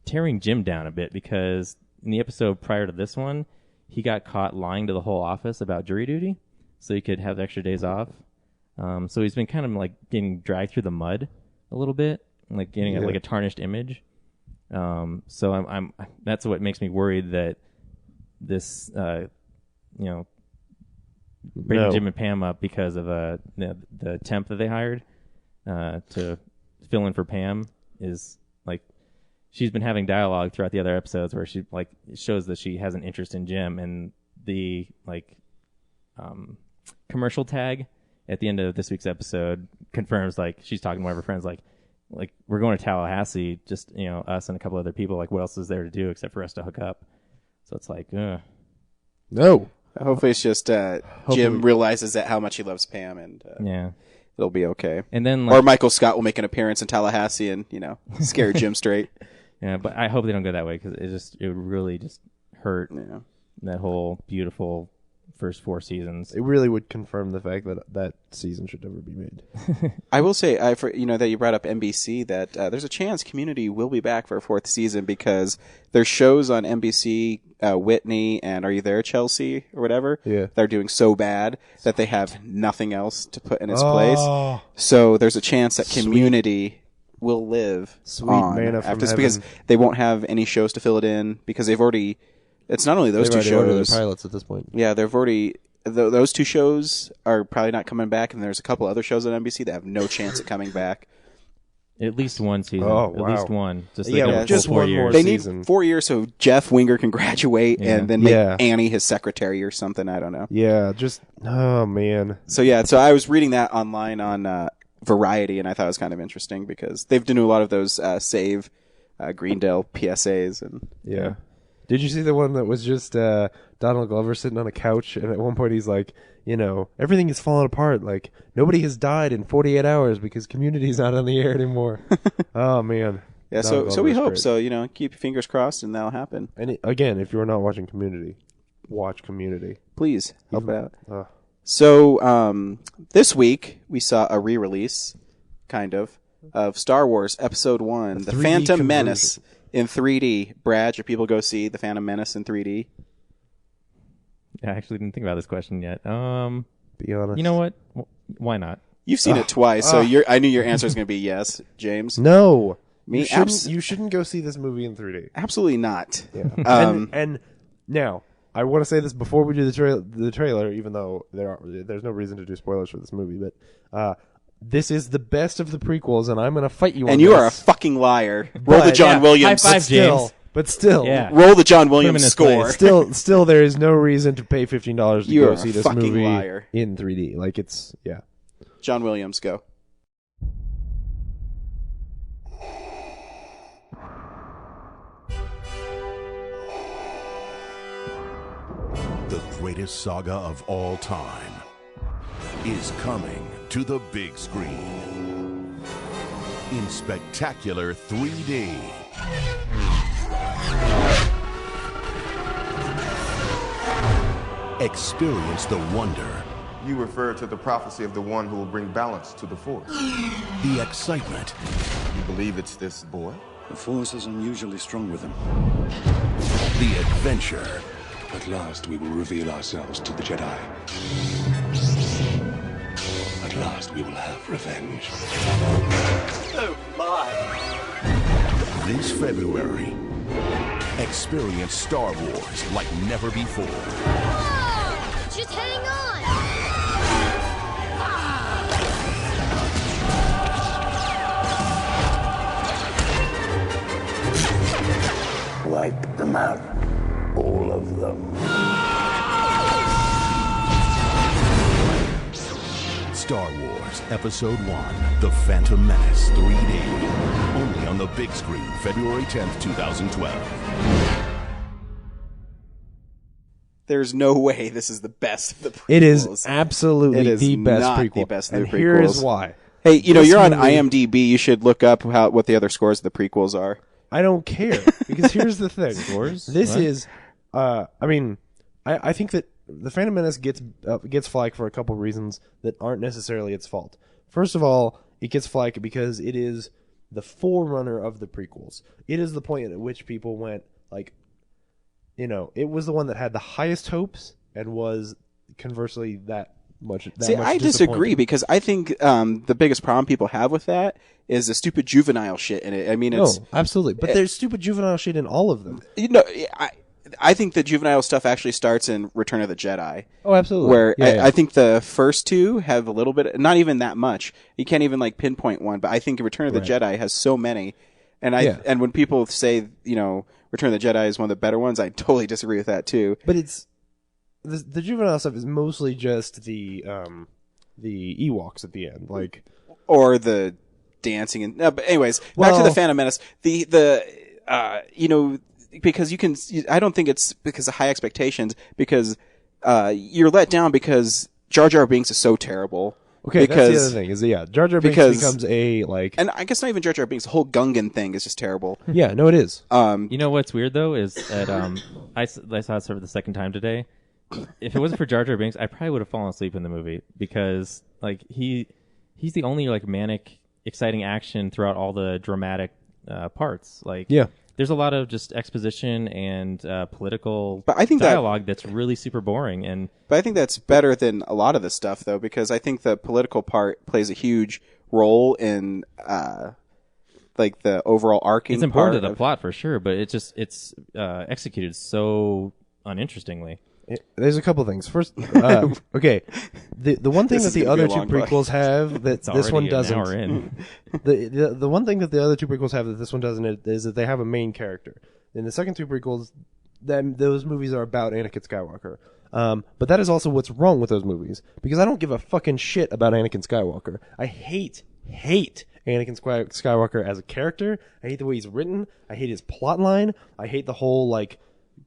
tearing Jim down a bit, because in the episode prior to this one, he got caught lying to the whole office about jury duty so he could have extra days off. So he's been kind of getting dragged through the mud a little bit, getting a tarnished image. So I'm that's what makes me worried that this bringing Jim and Pam up because of the temp that they hired to fill in for Pam is she's been having dialogue throughout the other episodes where she shows that she has an interest in Jim, and the commercial tag at the end of this week's episode confirms she's talking to one of her friends we're going to Tallahassee, just us and a couple other people, what else is there to do except for us to hook up? So it's No. Hopefully it's just Jim realizes that how much he loves Pam, and yeah, it'll be okay. and then Or Michael Scott will make an appearance in Tallahassee and scare Jim straight. yeah, but I hope they don't go that way, because it would really just hurt Yeah. that whole beautiful first 4 seasons. It really would confirm the fact that season should never be made. I will say, that you brought up NBC, that there's a chance Community will be back for a 4th season, because there's shows on NBC, Whitney and Are You There, Chelsea, or whatever. Yeah. They're doing so bad that they have nothing else to put in its place. So there's a chance that Community will live on manna from after this, heaven. because they won't have any shows to fill it in, because they've already. It's not only those They've two already ordered shows. their pilots at this point. Yeah, they've already. Those 2 shows are probably not coming back, and there's a couple other shows on NBC that have no chance of coming back. At least one season. Oh, At wow. least one. Just just full 4 one more years. They season. need 4 years so Jeff Winger can graduate and then make Yeah. Annie his secretary or something. I don't know. Yeah, oh man. So I was reading that online on Variety, and I thought it was kind of interesting, because they've done a lot of those save Greendale PSAs and Yeah. Did you see the one that was just Donald Glover sitting on a couch, and at one point he's like, everything is falling apart. Nobody has died in 48 hours because Community's not on the air anymore. Oh man. Yeah, Donald so we Glover's hope great. so. Keep your fingers crossed, and that'll happen. And again, if you're not watching Community, watch Community. Please help it out. Uh, So this week we saw a re-release, kind of Star Wars Episode 1, The 3D Phantom conversion. Menace in 3D. Brad, should people go see The Phantom Menace in 3D? I actually didn't think about this question yet. be honest. You know what? Why not? You've seen it twice, so I knew your answer was going to be yes, James. No. Me? You shouldn't go see this movie in 3D. Absolutely not. Yeah. And now, I want to say this before we do the trailer, even though there's no reason to do spoilers for this movie, but this is the best of the prequels, and I'm going to fight you on And this. you are a fucking liar. Roll the But- John Yeah, Williams. high five, James. But still, Yeah. Roll the John him in Williams his score. place. still, there is no reason to pay $15 to You go are see a this fucking movie liar. in 3D. Yeah. John Williams, go. The greatest saga of all time is coming to the big screen in spectacular 3D. Experience the wonder, You refer to the prophecy of the one who will bring balance to the Force. the excitement, You believe it's this boy? The Force is unusually strong with him. the adventure, At last we will reveal ourselves to the Jedi. At last we will have revenge. this February. Experience Star Wars like never before. Just hang on! Wipe them out. All of them. Star Wars Episode 1, The Phantom Menace 3D. Only on the big screen, February 10th, 2012. There's no way this is the best of the prequels. It is absolutely It is the best not prequel. the best of and the prequels. here is why. Hey, you know, This you're on movie- IMDb. You should look up what the other scores of the prequels are. I don't care because here's the thing. Scores? This What? is, I think that the Phantom Menace gets flack for a couple reasons that aren't necessarily its fault. First of all, it gets flack because it is the forerunner of the prequels. It is the point at which people went like, it was the one that had the highest hopes and was conversely that much. See, much I disagree disappointed. because I think the biggest problem people have with that is the stupid juvenile shit in it. I mean, it's absolutely, but there's stupid juvenile shit in all of them. I think the juvenile stuff actually starts in Return of the Jedi. Oh, absolutely. Where Yeah. I think the first two have a little bit, not even that much. You can't even like pinpoint one, but I think Return of the Jedi has so many. And and when people say, Return of the Jedi is one of the better ones, I totally disagree with that too. But it's the juvenile stuff is mostly just the Ewoks at the end, like Or the dancing and but anyways, back to Well- the Phantom Menace. Because I don't think it's because of high expectations, because you're let down because Jar Jar Binks is so terrible. okay. That's the other thing is Jar Jar Binks because- becomes a like And I guess not even Jar Jar Binks, the whole Gungan thing is just terrible. yeah, no, it is. You know what's weird though is that I saw it for the second time today. If it wasn't for Jar Jar Binks, I probably would have fallen asleep in the movie because like he's the only like manic, exciting action throughout all the dramatic parts. Like Yeah. there's a lot of just exposition and political But I think dialogue that's really super boring. And But I think that's better than a lot of the stuff, though, because I think the political part plays a huge role in, like the overall arcing. it's important part to the of- plot for sure, but it's executed so uninterestingly. There's a couple things. First, okay, the one thing This that is the gonna be other a two long podcast. prequels have that It's this one already an hour doesn't. in. The one thing that the other two prequels have that this one doesn't is that they have a main character. In the second two prequels, those movies are about Anakin Skywalker. But that is also what's wrong with those movies because I don't give a fucking shit about Anakin Skywalker. I hate Anakin Skywalker as a character. I hate the way he's written. I hate his plot line. I hate the whole like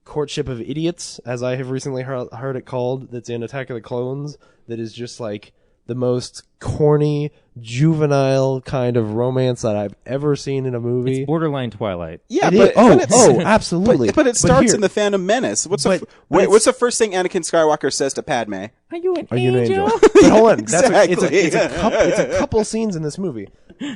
courtship of idiots, as I have recently heard it called, that's in Attack of the Clones, that is just like the most corny, juvenile kind of romance that I've ever seen in a movie. It's borderline Twilight. Yeah, It but, is- but it's, absolutely. But it starts here- in the Phantom Menace. What's but what's the first thing Anakin Skywalker says to Padme? Are you an Are you an angel? But hold on, it's Exactly. a couple scenes in this movie.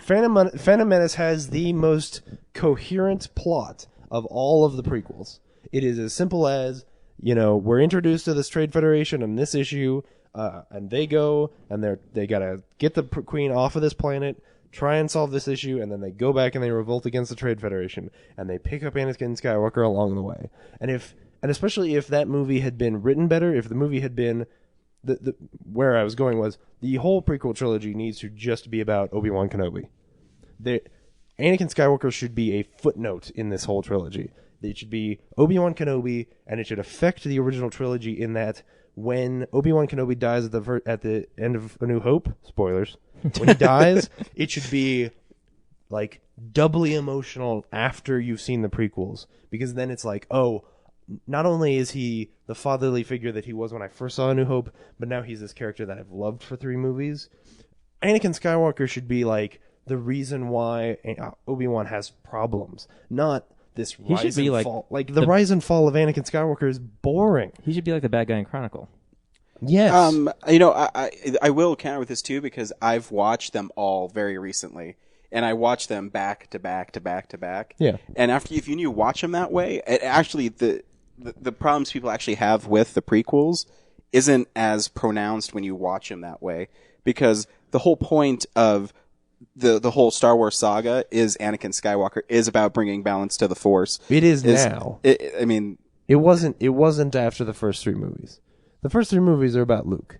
Phantom Menace has the most coherent plot of all of the prequels. It is as simple as, we're introduced to this Trade Federation on this issue, and they go and they gotta get the queen off of this planet, try and solve this issue, and then they go back and they revolt against the Trade Federation, and they pick up Anakin Skywalker along the way. And especially if that movie had been written better, if the movie had been where I was going was the whole prequel trilogy needs to just be about Obi-Wan Kenobi. Anakin Skywalker should be a footnote in this whole trilogy. It should be Obi-Wan Kenobi, and it should affect the original trilogy in that when Obi-Wan Kenobi dies at the end of A New Hope, spoilers, when he dies, it should be like doubly emotional after you've seen the prequels, because then it's like, oh, not only is he the fatherly figure that he was when I first saw A New Hope, but now he's this character that I've loved for 3 movies. Anakin Skywalker should be like the reason why Obi-Wan has problems, not this rise should be and like fall. Like the rise and fall of Anakin Skywalker is boring. He should be like the bad guy in Chronicle. Yes. I will counter with this too because I've watched them all very recently, and I watched them back to back to back to back. Yeah. And if you watch them that way, it actually the problems people actually have with the prequels isn't as pronounced when you watch them that way, because the whole point of the whole Star Wars saga is Anakin Skywalker is about bringing balance to the Force. It is now. It wasn't after the first 3 movies. The first 3 movies are about Luke.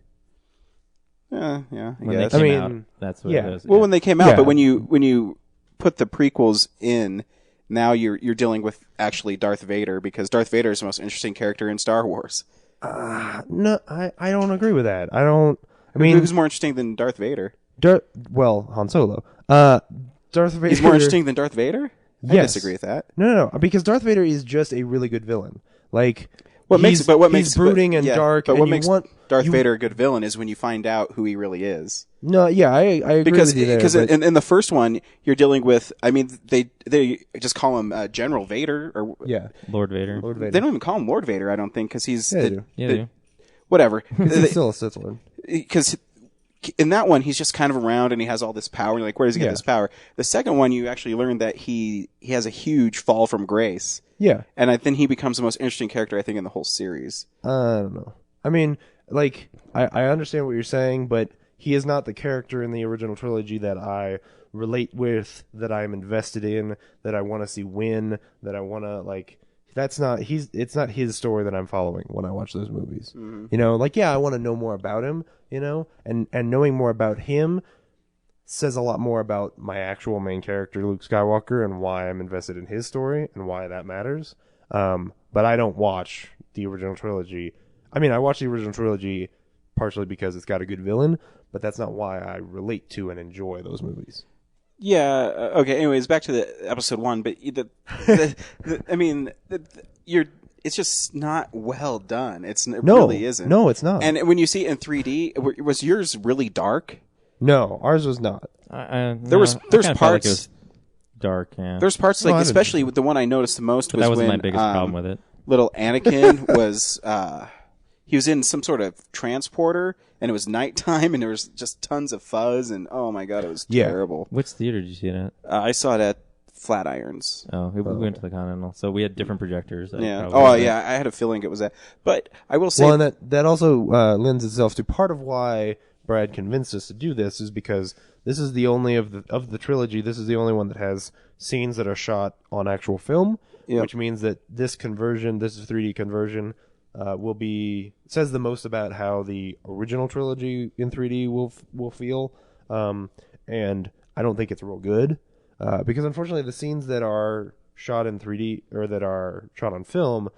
Yeah, I When guess. they came out, that's what yeah. it is. Well, when they came out, Yeah. but when you put the prequels in, now you're dealing with actually Darth Vader, because Darth Vader is the most interesting character in Star Wars. No, I don't agree with that. I mean, Who's more interesting than Darth Vader? Han Solo. Darth Vader. He's more interesting than Darth Vader? I Yes. disagree with that. No, because Darth Vader is just a really good villain. Like He's brooding and dark. But and what you makes want, Darth Vader a good villain is when you find out who he really is. No, yeah, I agree Because with you there. But in the first one, you're dealing with. I mean, they just call him General Vader, or yeah, Lord Vader. Lord Vader. they don't even call him Lord Vader. I don't think, because he's Yeah, they do. Yeah, they do. whatever. He's still a Sith Lord. Because in that one, he's just kind of around and he has all this power. And you're like, where does he get Yeah. this power? The second one, you actually learn that he has a huge fall from grace. Yeah, And then he becomes the most interesting character, I think, in the whole series. I don't know. I mean, like, I understand what you're saying, but he is not the character in the original trilogy that I relate with, that I'm invested in, that I want to see win, that I want to, like, it's not his story that I'm following when I watch those movies. Mm-hmm. You know, like, yeah, I want to know more about him, you know, and knowing more about him says a lot more about my actual main character, Luke Skywalker, and why I'm invested in his story and why that matters. But I don't watch the original trilogy. I mean, I watch the original trilogy partially because it's got a good villain, but that's not why I relate to and enjoy those movies. Yeah. Okay. Anyways, back to the episode 1. But it's just not well done. It really isn't. No, it's not. And when you see it in 3D, was yours really dark? No, ours was not. There's parts. parts. It was dark. Yeah. There's parts No, I like, didn't. especially with the one I noticed the most But was that wasn't when my biggest problem with it. little Anakin was he was in some sort of transporter, and it was nighttime, and there was just tons of fuzz, and oh my god, it was Yeah. terrible. Which theater did you see it at? I saw it at Flatirons. Oh, we went to the Continental, so we had different projectors. Yeah. Probably. Oh yeah, I had a feeling it was that. But I will say, Well, and that also lends itself to part of why Brad convinced us to do this is because this is the only of the trilogy. This is the only one that has scenes that are shot on actual film, Yep. which means that this 3D conversion, says the most about how the original trilogy in 3D will feel. And I don't think it's real good because unfortunately the scenes that are shot in 3D or that are shot on film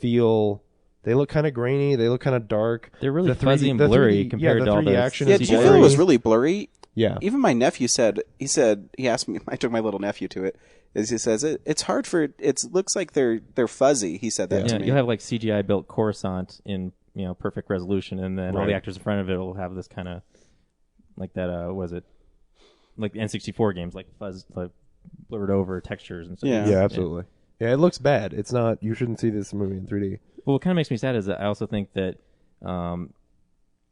they look kind of grainy. They look kind of dark. They're really fuzzy and blurry compared to all the action. yeah, is did you CGI. feel it blurry. was really blurry? Yeah. Even my nephew he asked me. I took my little nephew to it. He says it's hard for it looks like they're fuzzy. He said that Yeah, to me. you'll have like CGI built Coruscant in perfect resolution, and then all the Right. actors in front of it will have this kind of like that. Was it like the N64 games, like fuzz, like blurred over textures and stuff? Yeah. Yeah, absolutely. Yeah, it looks bad. It's not. You shouldn't see this movie in 3D. Well, what kind of makes me sad is that I also think that,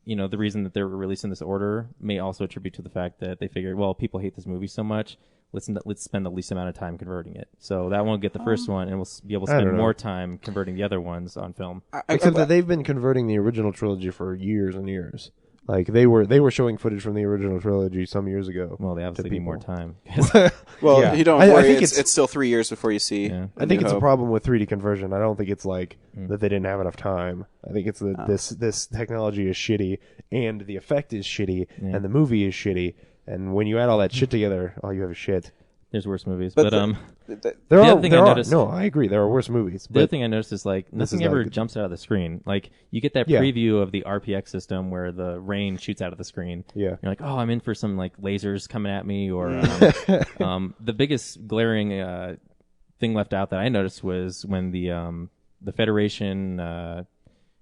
the reason that they were released in this order may also attribute to the fact that they figured, well, people hate this movie so much, let's spend the least amount of time converting it. So that won't get the first one, and we'll be able to I don't spend know. more time converting the other ones on film. Except that they've been converting the original trilogy for years and years. Like they were showing footage from the original trilogy some years ago. Well, they obviously need more people. time. Well, Yeah. you don't I worry. think It's still 3 years before you see. Yeah. I think New it's a Hope. problem with 3D conversion. I don't think it's like that they didn't have enough time. I think it's that this technology is shitty and the effect is shitty and the movie is shitty. And when you add all that shit together, all you have is shit. There's worse movies, But but There The are. other thing There I are. noticed- No, I agree. There are worse movies. the other But thing I noticed is like nothing is not ever good. jumps out of the screen. Like you get that Yeah. preview of the RPX system where the rain shoots out of the screen. Yeah. You're like, oh, I'm in for some like lasers coming at me, or the biggest glaring thing left out that I noticed was when the the Federation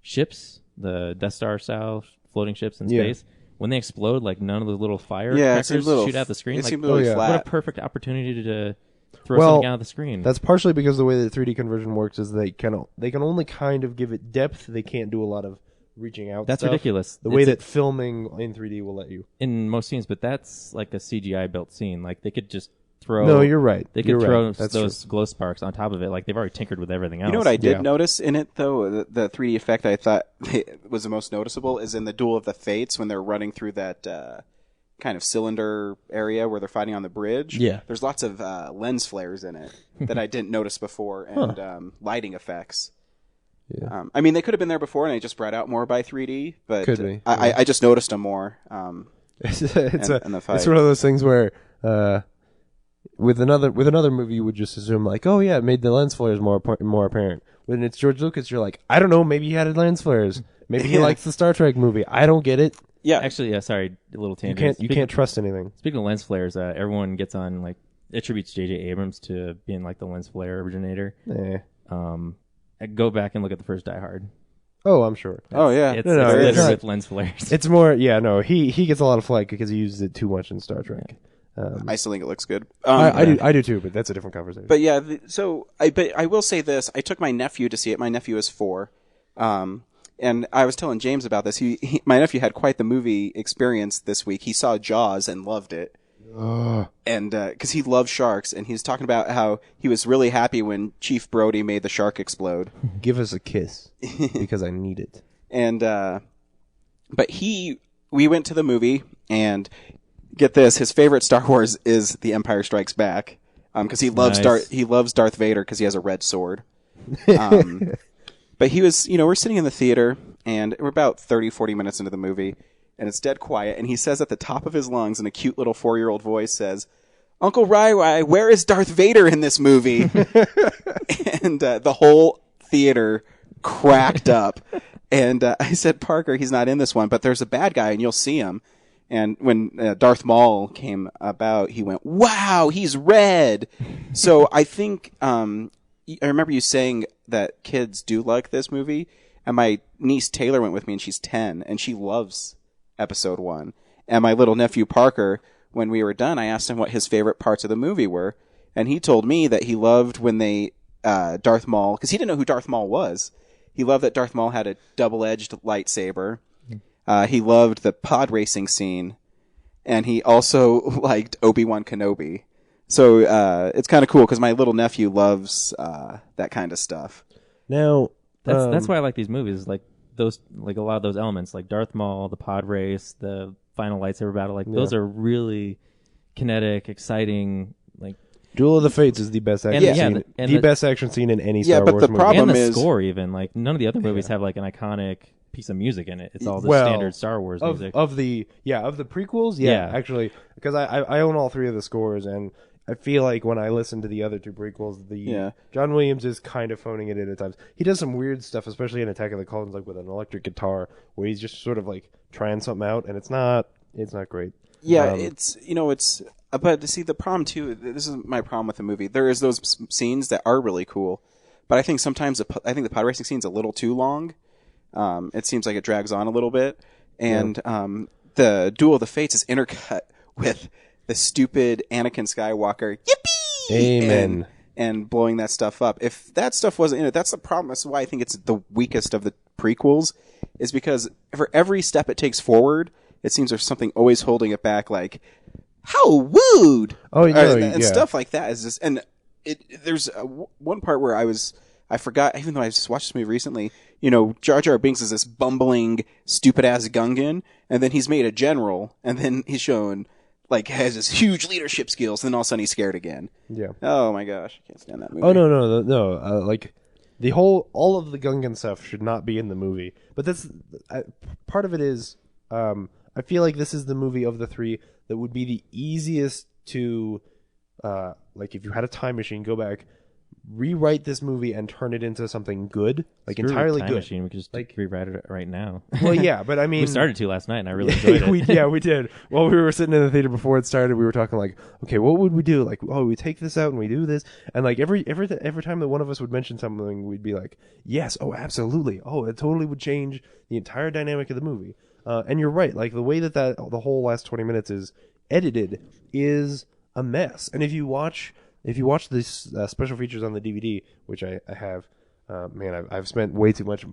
ships, the Death Star style floating ships in Yeah. space. When they explode, like none of the little Yeah, it firecrackers seemed little shoot out the screen. It Like, seemed really yeah. flat. what a perfect opportunity to throw Well, something out of the screen. That's partially because the way that 3D conversion works is they can only kind of give it depth. They can't do a lot of reaching out. That's stuff. ridiculous. The way It's- that filming in 3D will let you. in most scenes, but that's like a CGI built scene. Like they could just throw. No, you're right. They could You're throw right. That's those glow sparks on top of it. Like they've already tinkered with everything else. You know what I did Yeah. notice in it though? The 3D effect I thought was the most noticeable is in the Duel of the Fates when they're running through that kind of cylinder area where they're fighting on the bridge. Yeah. There's lots of lens flares in it that I didn't notice before, and lighting effects. Yeah. I mean, they could have been there before, and they just brought out more by 3D, but Could be, I just noticed them more. It's and the fight. it's one of those things where with another movie you would just assume like, oh yeah, it made the lens flares more apparent. When it's George Lucas, you're like, I don't know, maybe he had lens flares. Maybe he Yeah. likes the Star Trek movie. I don't get it. Yeah, Actually, sorry, a little You tangent. can't trust anything. Speaking of lens flares, everyone gets on like attributes J.J. Abrams to being like the lens flare originator. Go back and look at the first Die Hard. Oh, I'm sure. Oh yeah, It's, No, no, it's it's littered not- with lens flares. It's more, yeah, no. He gets a lot of flack because he uses it too much in Star Trek. I still think it looks good. I do too, but that's a different conversation. But yeah, but I will say this: I took my nephew to see it. My nephew is 4, and I was telling James about this. My nephew had quite the movie experience this week. He saw Jaws and loved it, and because he loves sharks, and he's talking about how he was really happy when Chief Brody made the shark explode. Give us a kiss because I need it. And but we went to the movie, and get this: his favorite Star Wars is The Empire Strikes Back, because he loves Nice. He loves Darth Vader because he has a red sword. But he was, we're sitting in the theater, and we're about 30, 40 minutes into the movie, and it's dead quiet, and he says at the top of his lungs in a cute little 4-year-old voice, says, "Uncle Rai, where is Darth Vader in this movie?" And the whole theater cracked up. And I said, "Parker, he's not in this one, but there's a bad guy, and you'll see him." And when Darth Maul came about, he went, "Wow, he's red." So I think I remember you saying that kids do like this movie, and my niece Taylor went with me, and she's 10, and she loves Episode 1. And my little nephew Parker, when we were done, I asked him what his favorite parts of the movie were, and he told me that he loved when Darth Maul, because he didn't know who Darth Maul was. He loved that Darth Maul had a double-edged lightsaber. He loved the pod racing scene, and he also liked Obi-Wan Kenobi. So it's kind of cool because my little nephew loves that kind of stuff. Now, That's why I like these movies. Like those, like a lot of those elements, like Darth Maul, the pod race, the final lightsaber battle. Like those are really kinetic, exciting. Like Duel of the Fates is the best action And- yeah, scene. and the the- best action scene in any Yeah, Star but Wars the movie. problem and the is- score even. Like none of the other movies have like an iconic piece of music in it. It's all the Well, standard Star Wars music. of the prequels, Yeah. actually, because I own all 3 of the scores, and I feel like when I listen to the other 2 prequels, John Williams is kind of phoning it in at times. He does some weird stuff, especially in Attack of the Clones, like with an electric guitar, where he's just sort of like trying something out, and it's not great. Yeah, it's but see the problem too. This is my problem with the movie. There is those scenes that are really cool, but I think sometimes I think the pod racing scene's a little too long. It seems like it drags on a little bit, and the Duel of the Fates is intercut with the stupid Anakin Skywalker yippee, Amen. and blowing that stuff up. If that stuff wasn't in it, that's the problem. That's why I think it's the weakest of the prequels, is because for every step it takes forward, it seems there's something always holding it back, like how wooed, Oh, no, and yeah. stuff like that is just. And there's one part where I forgot, even though I just watched this movie recently. Jar Jar Binks is this bumbling, stupid ass Gungan, and then he's made a general, and then he's shown like has this huge leadership skills, and then all of a sudden he's scared again. Yeah. Oh my gosh, I can't stand that movie. Oh no! Like all of the Gungan stuff should not be in the movie. But that's part of it is I feel like this is the movie of the 3 that would be the easiest to like if you had a time machine, go back, rewrite this movie and turn it into something good, like Screw entirely Time good. Machine. We could just Like- rewrite it right now. Well, yeah, but I mean, we started to last night, and I really enjoyed it. we did. While we were sitting in the theater before it started, we were talking like, okay, what would we do? Like, oh, we take this out and we do this, and like every time that one of us would mention something, we'd be like, yes, oh, absolutely, oh, it totally would change the entire dynamic of the movie. And you're right, like the way that the whole last 20 minutes is edited is a mess. And if you watch these special features on the DVD, which I have. Man, I've spent way too much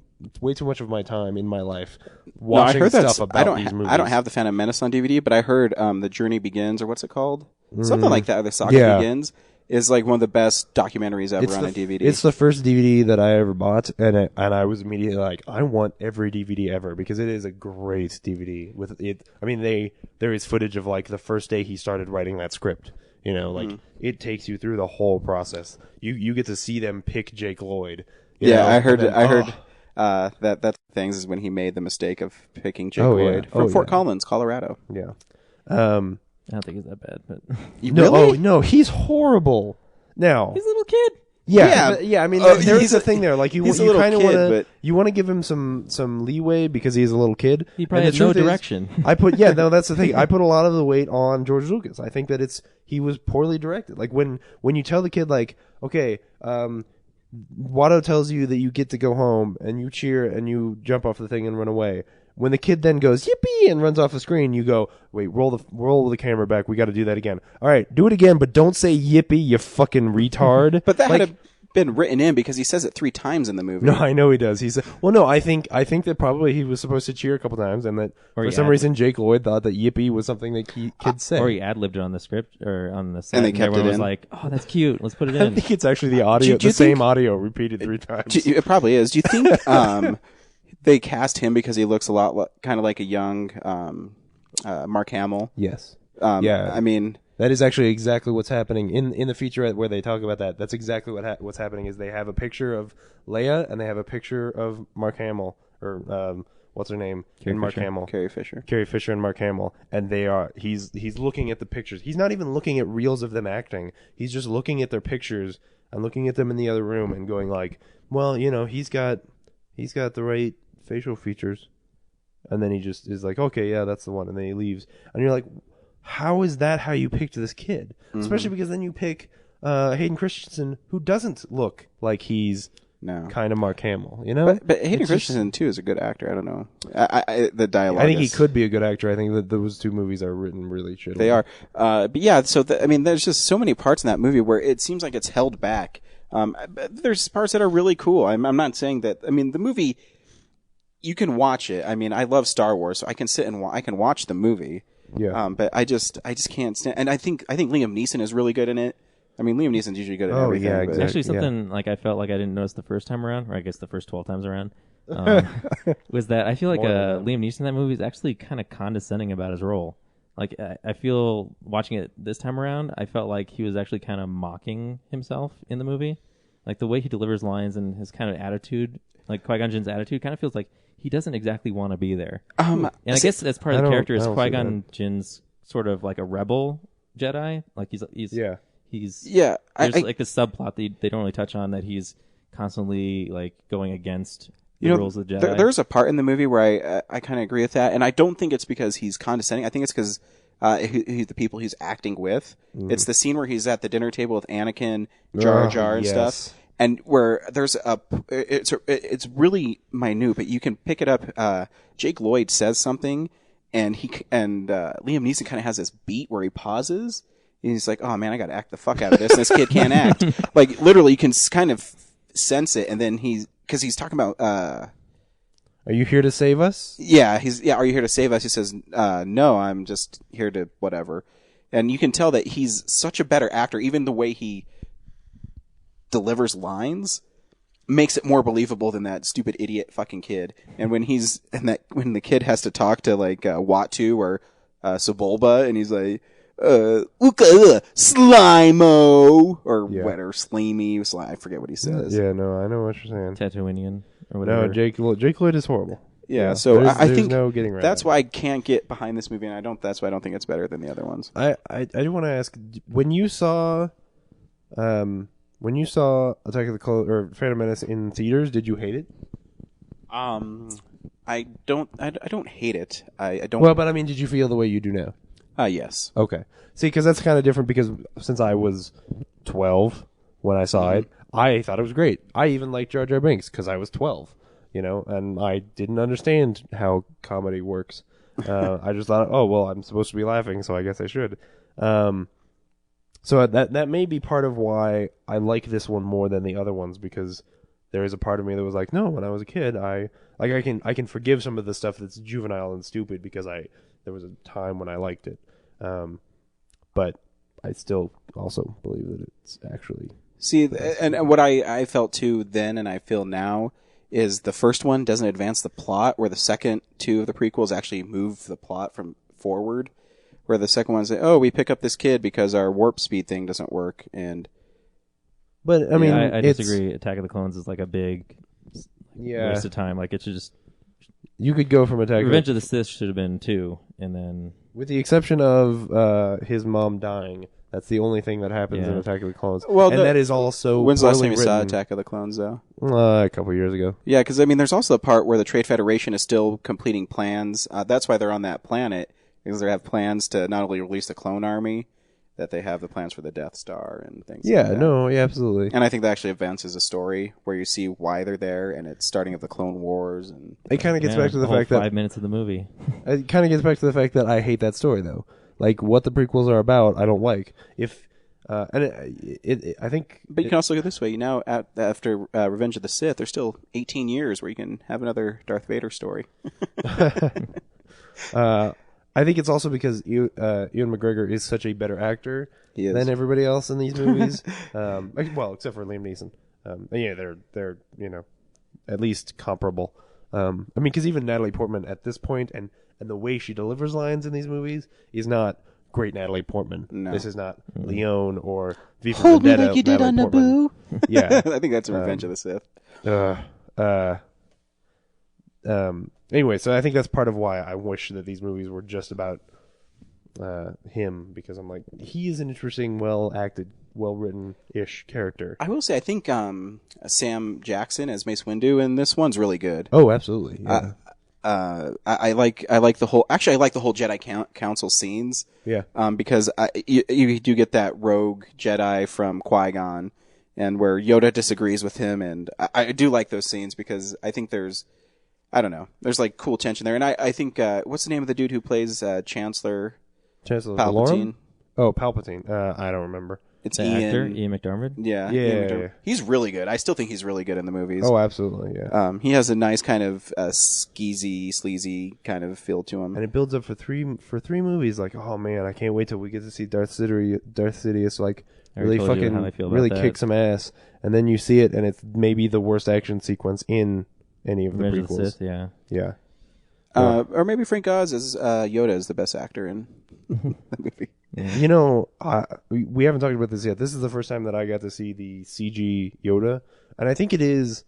of my time in my life watching stuff about these movies. I don't have the Phantom Menace on DVD, but I heard The Journey Begins, or what's it called? Something like that. The Saga Begins is like one of the best documentaries ever on a DVD. It's the first DVD that I ever bought, and I was immediately like, I want every DVD ever, because it is a great DVD. With it, I mean, there is footage of like the first day he started writing that script. You know, like it takes you through the whole process. You get to see them pick Jake Lloyd. I heard that things is when he made the mistake of picking Jake Lloyd from Fort Collins, Colorado. Yeah. I don't think he's that bad, but No, he's horrible. Now he's a little kid. Yeah. I mean, there's a thing there. Like you kind of want to give him some leeway because he's a little kid. He probably has no direction. That's the thing. I put a lot of the weight on George Lucas. I think that he was poorly directed. Like when you tell the kid, like, okay, Watto tells you that you get to go home, and you cheer and you jump off the thing and run away. When the kid then goes yippee and runs off the screen, you go, wait, roll the camera back. We got to do that again. All right, do it again, but don't say yippee, you fucking retard. But that had been written in because he says it 3 times in the movie. No, I know he does. He said, well, no, I think that probably he was supposed to cheer a couple times, and that for some reason Jake Lloyd thought that yippee was something that kids say. Or he ad-libbed it on the script or on the set, and they kept everyone it was in. like, "Oh, that's cute. Let's put it in." I think it's actually the audio, same audio repeated 3 times. It probably is. Do you think they cast him because he looks a lot kind of like a young Mark Hamill? Yes. Yeah. I mean, that is actually exactly what's happening in the featurette where they talk about that. That's exactly what's happening. Is they have a picture of Leia and they have a picture of Mark Hamill, or what's her name? Mark Hamill. Carrie Fisher. Carrie Fisher and Mark Hamill, and he's looking at the pictures. He's not even looking at reels of them acting. He's just looking at their pictures and looking at them in the other room and going like, well, you know, he's got the right facial features, and then he just is like, okay, yeah, that's the one, and then he leaves, and you're like, how is that how you picked this kid? Mm-hmm. Especially because then you pick Hayden Christensen, who doesn't look like he's kind of Mark Hamill, you know. But Hayden Christensen too is a good actor. I don't know. The dialogue. I think he could be a good actor. I think that those 2 movies are written really shittily. They are. But yeah, so I mean, there's just so many parts in that movie where it seems like it's held back. There's parts that are really cool. I'm not saying that. I mean, the movie, you can watch it. I mean, I love Star Wars, so I can sit and I can watch the movie. Yeah. But I just can't stand. And I think Liam Neeson is really good in it. I mean, Liam Neeson's usually good at everything. Yeah, but exactly. Actually, something like I felt like I didn't notice the first time around, or I guess the first 12 times around, was that I feel like Liam Neeson in that movie is actually kind of condescending about his role. Like I feel watching it this time around, I felt like he was actually kind of mocking himself in the movie. Like the way he delivers lines and his kind of attitude, like Qui-Gon Jinn's attitude, kind of feels like he doesn't exactly want to be there. And I guess that's part of the character is Qui-Gon Jinn's sort of like a rebel Jedi. Like he's there's like this subplot that they don't really touch on, that he's constantly like going against the rules of the Jedi. There's a part in the movie where I kind of agree with that, and I don't think it's because he's condescending. I think it's because he's the people he's acting with. It's the scene where he's at the dinner table with Anakin, Jar Jar, and stuff. And where there's it's really minute, but you can pick it up. Jake Lloyd says something, and Liam Neeson kind of has this beat where he pauses. And he's like, "Oh man, I got to act the fuck out of this." And this kid can't act. Like literally, you can kind of sense it. And then because he's talking about, "Are you here to save us?" Yeah, "Are you here to save us?" He says, "No, I'm just here to whatever." And you can tell that he's such a better actor. Even the way he delivers lines makes it more believable than that stupid idiot fucking kid. And when the kid has to talk to like Watu or Sebulba, and he's like, Uka Slimo or whatever, Slimy. I forget what he says. Yeah, no, I know what you're saying. Tatooinian or whatever. No, Jake Lloyd is horrible. Yeah, so I think no getting around that's that. why I can't get behind this movie, and that's why I don't think it's better than the other ones. I do want to ask, when you saw When you saw Attack of the Clones or Phantom Menace in theaters, did you hate it? I don't hate it. I don't. Well, but I mean, did you feel the way you do now? Yes. Okay. See, because that's kind of different because since I was 12 when I saw it, I thought it was great. I even liked Jar Jar Binks because I was 12, and I didn't understand how comedy works. I just thought, oh, well, I'm supposed to be laughing, so I guess I should. So that may be part of why I like this one more than the other ones, because there is a part of me that was like, no, when I was a kid, I can forgive some of the stuff that's juvenile and stupid because there was a time when I liked it. But I still also believe that it's actually... See, and what I felt too then and I feel now is the first one doesn't advance the plot, where the second two of the prequels actually move the plot from forward, where the second one's like, oh, we pick up this kid because our warp speed thing doesn't work, and... But, I mean... I disagree. Attack of the Clones is like a big waste of time. Like, it should just... You could go from Revenge of the Sith should have been 2, and then... With the exception of his mom dying, that's the only thing that happens in Attack of the Clones. Well, and that is also... When's the last time you saw Attack of the Clones, though? A couple years ago. Yeah, because, I mean, there's also the part where the Trade Federation is still completing plans. That's why they're on that planet, because they have plans to not only release the clone army, that they have the plans for the Death Star and things like that. Yeah, absolutely. And I think that actually advances a story where you see why they're there, and it's starting of the Clone Wars. And it kind of gets back to the fact that 5 minutes of the movie. It kind of gets back to the fact that I hate that story, though. Like, what the prequels are about, I don't like. I think... But you can also go this way. Now, after Revenge of the Sith, there's still 18 years where you can have another Darth Vader story. I think it's also because Ewan McGregor is such a better actor than everybody else in these movies. Well, except for Liam Neeson. Yeah, they're at least comparable. I mean, because even Natalie Portman at this point and the way she delivers lines in these movies is not great Natalie Portman. No. This is not Leon or V for Hold Vendetta. Me Like You Did on Naboo. Yeah. I think that's a Revenge of the Sith. Anyway, so I think that's part of why I wish that these movies were just about him, because I'm like, he is an interesting, well-acted, well-written-ish character. I will say, I think Sam Jackson as Mace Windu in this one's really good. Oh, absolutely. Yeah. I like the whole. Actually, I like the whole Jedi Council scenes. Yeah. Because you do get that rogue Jedi from Qui-Gon, and where Yoda disagrees with him, and I do like those scenes because I think there's like cool tension there, and I think what's the name of the dude who plays Chancellor Palpatine? Valorum? Oh, Palpatine. I don't remember. It's the Ian. Actor, Ian McDiarmid? Yeah. Yeah. He's really good. I still think he's really good in the movies. Oh, absolutely, yeah. He has a nice kind of skeezy, sleazy kind of feel to him. And it builds up for three movies. Like, oh man, I can't wait till we get to see Darth Sidious like really kick some ass. And then you see it, and it's maybe the worst action sequence in any of the prequels. Of the Sith, yeah. Or maybe Frank Oz as Yoda is the best actor in the movie. Yeah. We haven't talked about this yet. This is the first time that I got to see the CG Yoda, and I think it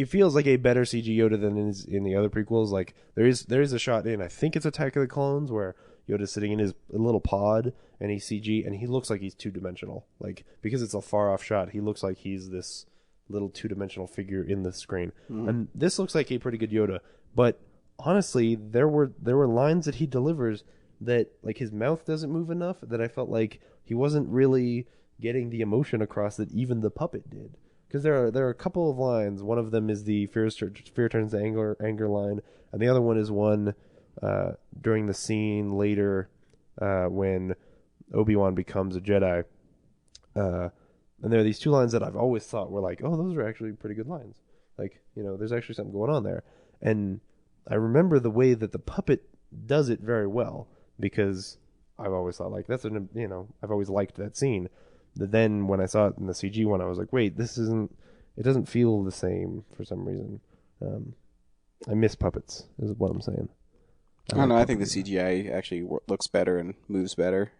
feels like a better CG Yoda than is in the other prequels. Like there is a shot in, I think it's Attack of the Clones, where Yoda's sitting in his little pod and he's CG and he looks like he's 2-dimensional. Like, because it's a far off shot, he looks like he's this little 2-dimensional figure in the screen. And this looks like a pretty good Yoda, but honestly, there were lines that he delivers that, like, his mouth doesn't move enough, that I felt like he wasn't really getting the emotion across that even the puppet did. Because there are a couple of lines. One of them is the fear turns to anger line, and the other one is one during the scene later when Obi-Wan becomes a Jedi. And there are these two lines that I've always thought were like, oh, those are actually pretty good lines. Like, there's actually something going on there. And I remember the way that the puppet does it very well, because I've always thought, like, I've always liked that scene. But then when I saw it in the CG one, I was like, wait, it doesn't feel the same for some reason. I miss puppets, is what I'm saying. I don't know. I think the CGI actually looks better and moves better.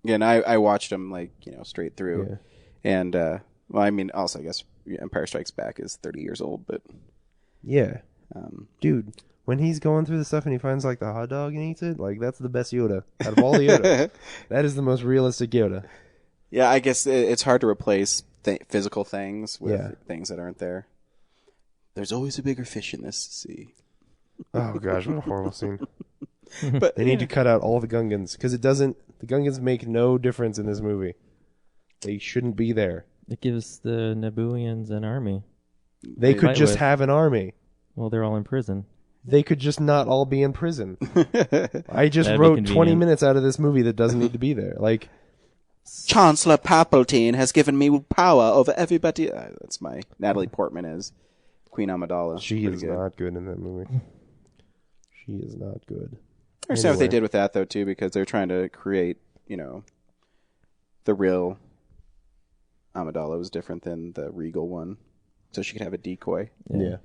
Again, I watched them straight through, and I mean, also I guess Empire Strikes Back is 30 years old, but yeah, dude, when he's going through the stuff and he finds like the hot dog and eats it, like that's the best Yoda out of all the Yoda. That is the most realistic Yoda. Yeah, I guess it's hard to replace physical things with Yeah. things that aren't there. There's always a bigger fish in this sea. Oh gosh, what a horrible scene. But They need to cut out all the Gungans because the Gungans make no difference in this movie. They shouldn't be there. It gives the Nabooians an army. They could fight just with. have an army. Well, they're all in prison. They could just not all be in prison. I just That'd be wrote 20 convenient. minutes out of this movie that doesn't need to be there. Like, Chancellor Palpatine has given me power over everybody. That's my Natalie Portman as Queen Amidala. she Pretty is good. not good in that movie. She is not good. I understand what they Anyway. did with that though too, because they're trying to create, the real Amidala was different than the regal one, so she could have a decoy. Yeah.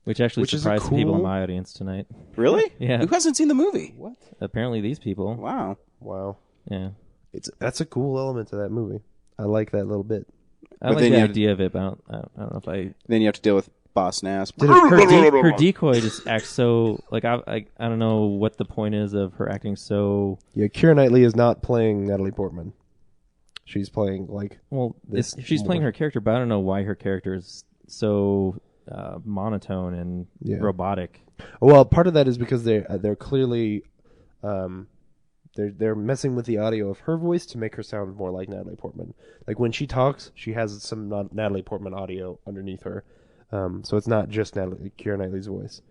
Which actually Which is a surprised the people in cool- my audience tonight. Really? Yeah. Who hasn't seen the movie? What? Apparently, these people. Wow. Wow. Yeah. That's a cool element to that movie. I like that little bit. I But like then the you have- idea of it, but I don't know if I. Then you have to deal with Boss Nass. Her decoy just acts so like I don't know what the point is of her acting so Yeah, Keira Knightley is not playing Natalie Portman. She's playing well. This She's playing more- her character, but I don't know why her character is so monotone and Yeah. robotic. Well, part of that is because they're clearly they're messing with the audio of her voice to make her sound more like Natalie Portman. Like when she talks, she has some Natalie Portman audio underneath her, so it's not just Keira Knightley's voice.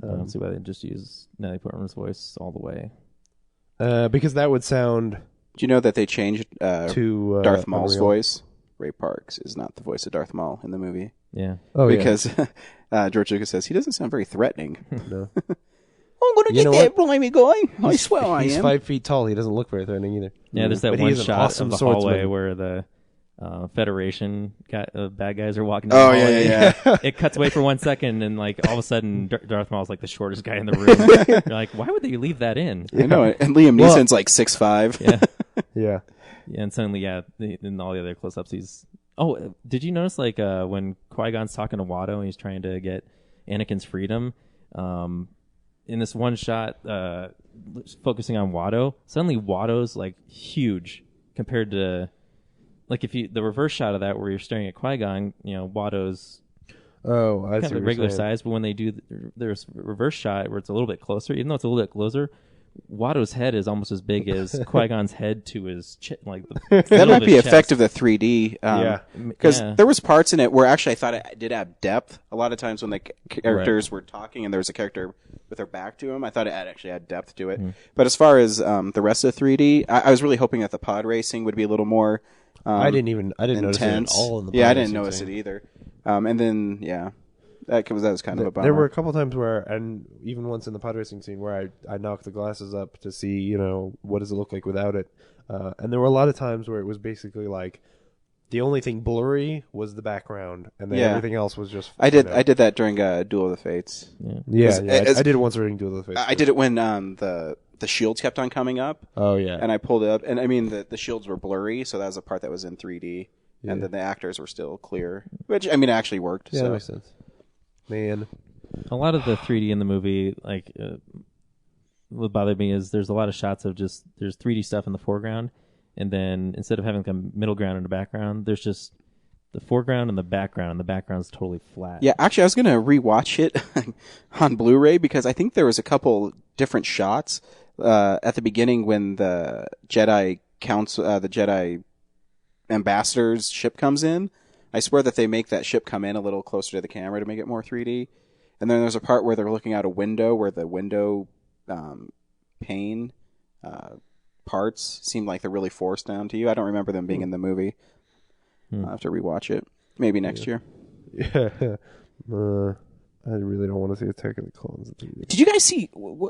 I don't see why they just use Natalie Portman's voice all the way. Because that would sound Do you know that they changed too Darth Maul's unreal. voice? Ray Parks is not the voice of Darth Maul in the movie. Yeah. Oh, Because George Lucas says he doesn't sound very threatening. yeah. No. I'm going to You get know that what? blimey guy. I swear I He's am. 5 feet tall. He doesn't look very threatening either. Yeah, there's that But he one is an shot awesome of the swordsman. hallway where the Federation bad guys are walking Oh, down the yeah, hallway. yeah, yeah. It cuts away for 1 second, and like all of a sudden, Darth Maul's like the shortest guy in the room. You're like, why would they leave that in? I know it. And Liam Well- Neeson's like 6'5". Yeah, Yeah. yeah, and suddenly, in all the other close-ups, he's. Oh, did you notice like when Qui-Gon's talking to Watto and he's trying to get Anakin's freedom? In this one shot, focusing on Watto, suddenly Watto's like huge compared to like if you the reverse shot of that where you're staring at Qui-Gon, Watto's Oh, I kind see of a what regular you're saying. size, but when they do there's reverse shot where it's a little bit closer, even though it's a little bit closer, Watto's head is almost as big as Qui-Gon's head to his like the That middle might of be his effect chest. of the 3D. Yeah. Because Yeah. there was parts in it where actually I thought it did have depth. A lot of times when the characters were talking and there was a character with their back to him, I thought it actually had depth to it. But as far as the rest of the 3D, I was really hoping that the pod racing would be a little more I didn't notice it at intense. all in the Yeah, I pod didn't racing notice scene. it either. And then, yeah, that was kind of a bummer. There were a couple times where, and even once in the pod racing scene, where I knocked the glasses up to see, what does it look like without it. And there were a lot of times where it was basically like the only thing blurry was the background, and then Yeah. everything else was just. I did that during Duel of the Fates. Yeah, As- I did it once during Duel of the Fates. I did it when the shields kept on coming up. Oh yeah, And I pulled it up, and I mean the shields were blurry, so that was a part that was in 3D, and then the actors were still clear, which I mean actually worked. yeah, so. that makes sense. Man, A lot of the 3D in the movie, like, what bothered me is there's a lot of shots of just there's 3D stuff in the foreground, and then instead of having a middle ground and a background, there's just the foreground and the background's totally flat. Yeah, actually, I was gonna rewatch it on Blu-ray because I think there was a couple different shots at the beginning when the Jedi Council, the Jedi Ambassador's ship comes in. I swear that they make that ship come in a little closer to the camera to make it more 3D. And then there's a part where they're looking out a window where the window pane parts seem like they're really forced down to you. I don't remember them being in the movie. I'll have to rewatch it. Maybe next year. yeah, I really don't want to see Attack of the Clones. Did you guys see?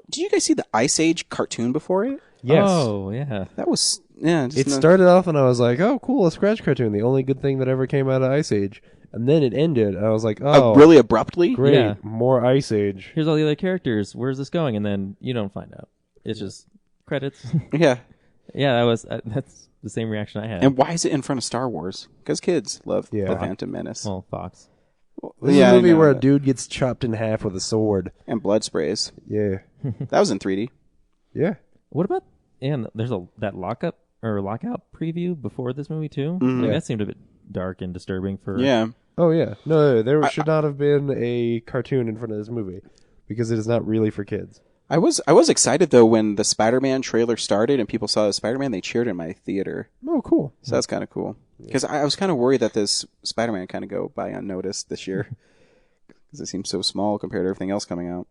Did you guys see the Ice Age cartoon before it? Yes. Oh, yeah. That was just It started off and I was like, oh, cool, a Scratch cartoon. The only good thing that ever came out of Ice Age. And then it ended, and I was like, oh, really abruptly. great, Yeah. more Ice Age. Here's all the other characters. Where's this going? And then you don't find out. It's just credits. Yeah. Yeah, that's the same reaction I had. And why is it in front of Star Wars? Because kids love Yeah. the Phantom Menace. Well, Fox. This Yeah, is I a movie know where a that. dude gets chopped in half with a sword. And blood sprays. Yeah. That was in 3D. Yeah. What about and there's that lockout preview before this movie too? Mm-hmm. Like, that seemed a bit dark and disturbing for. Yeah. Oh yeah, no, there should not have been a cartoon in front of this movie because it is not really for kids. I was excited though when the Spider-Man trailer started and people saw the Spider-Man. They cheered in my theater. Oh, cool. So that's kind of cool. Because I was kind of worried that this Spider-Man kind of go by unnoticed this year. Because it seems so small compared to everything else coming out.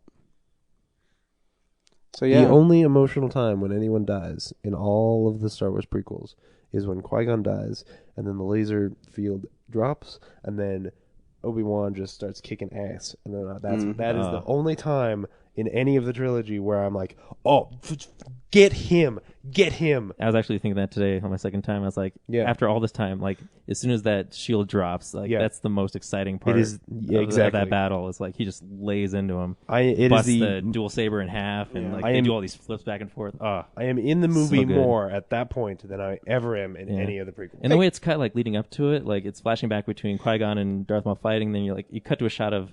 So yeah. The only emotional time when anyone dies in all of the Star Wars prequels is when Qui-Gon dies, and then the laser field drops, and then Obi-Wan just starts kicking ass. And then that is the only time in any of the trilogy where I'm like, oh, get him. I was actually thinking that today on my second time. I was like, after all this time, like as soon as that shield drops, like that's the most exciting part. It is of that battle. It's like he just lays into him. Busts the dual saber in half, and they do all these flips back and forth. I am in the movie more at that point than I ever am in any of the prequels. And the way it's cut, like leading up to it, like it's flashing back between Qui-Gon and Darth Maul fighting. Then you cut to a shot of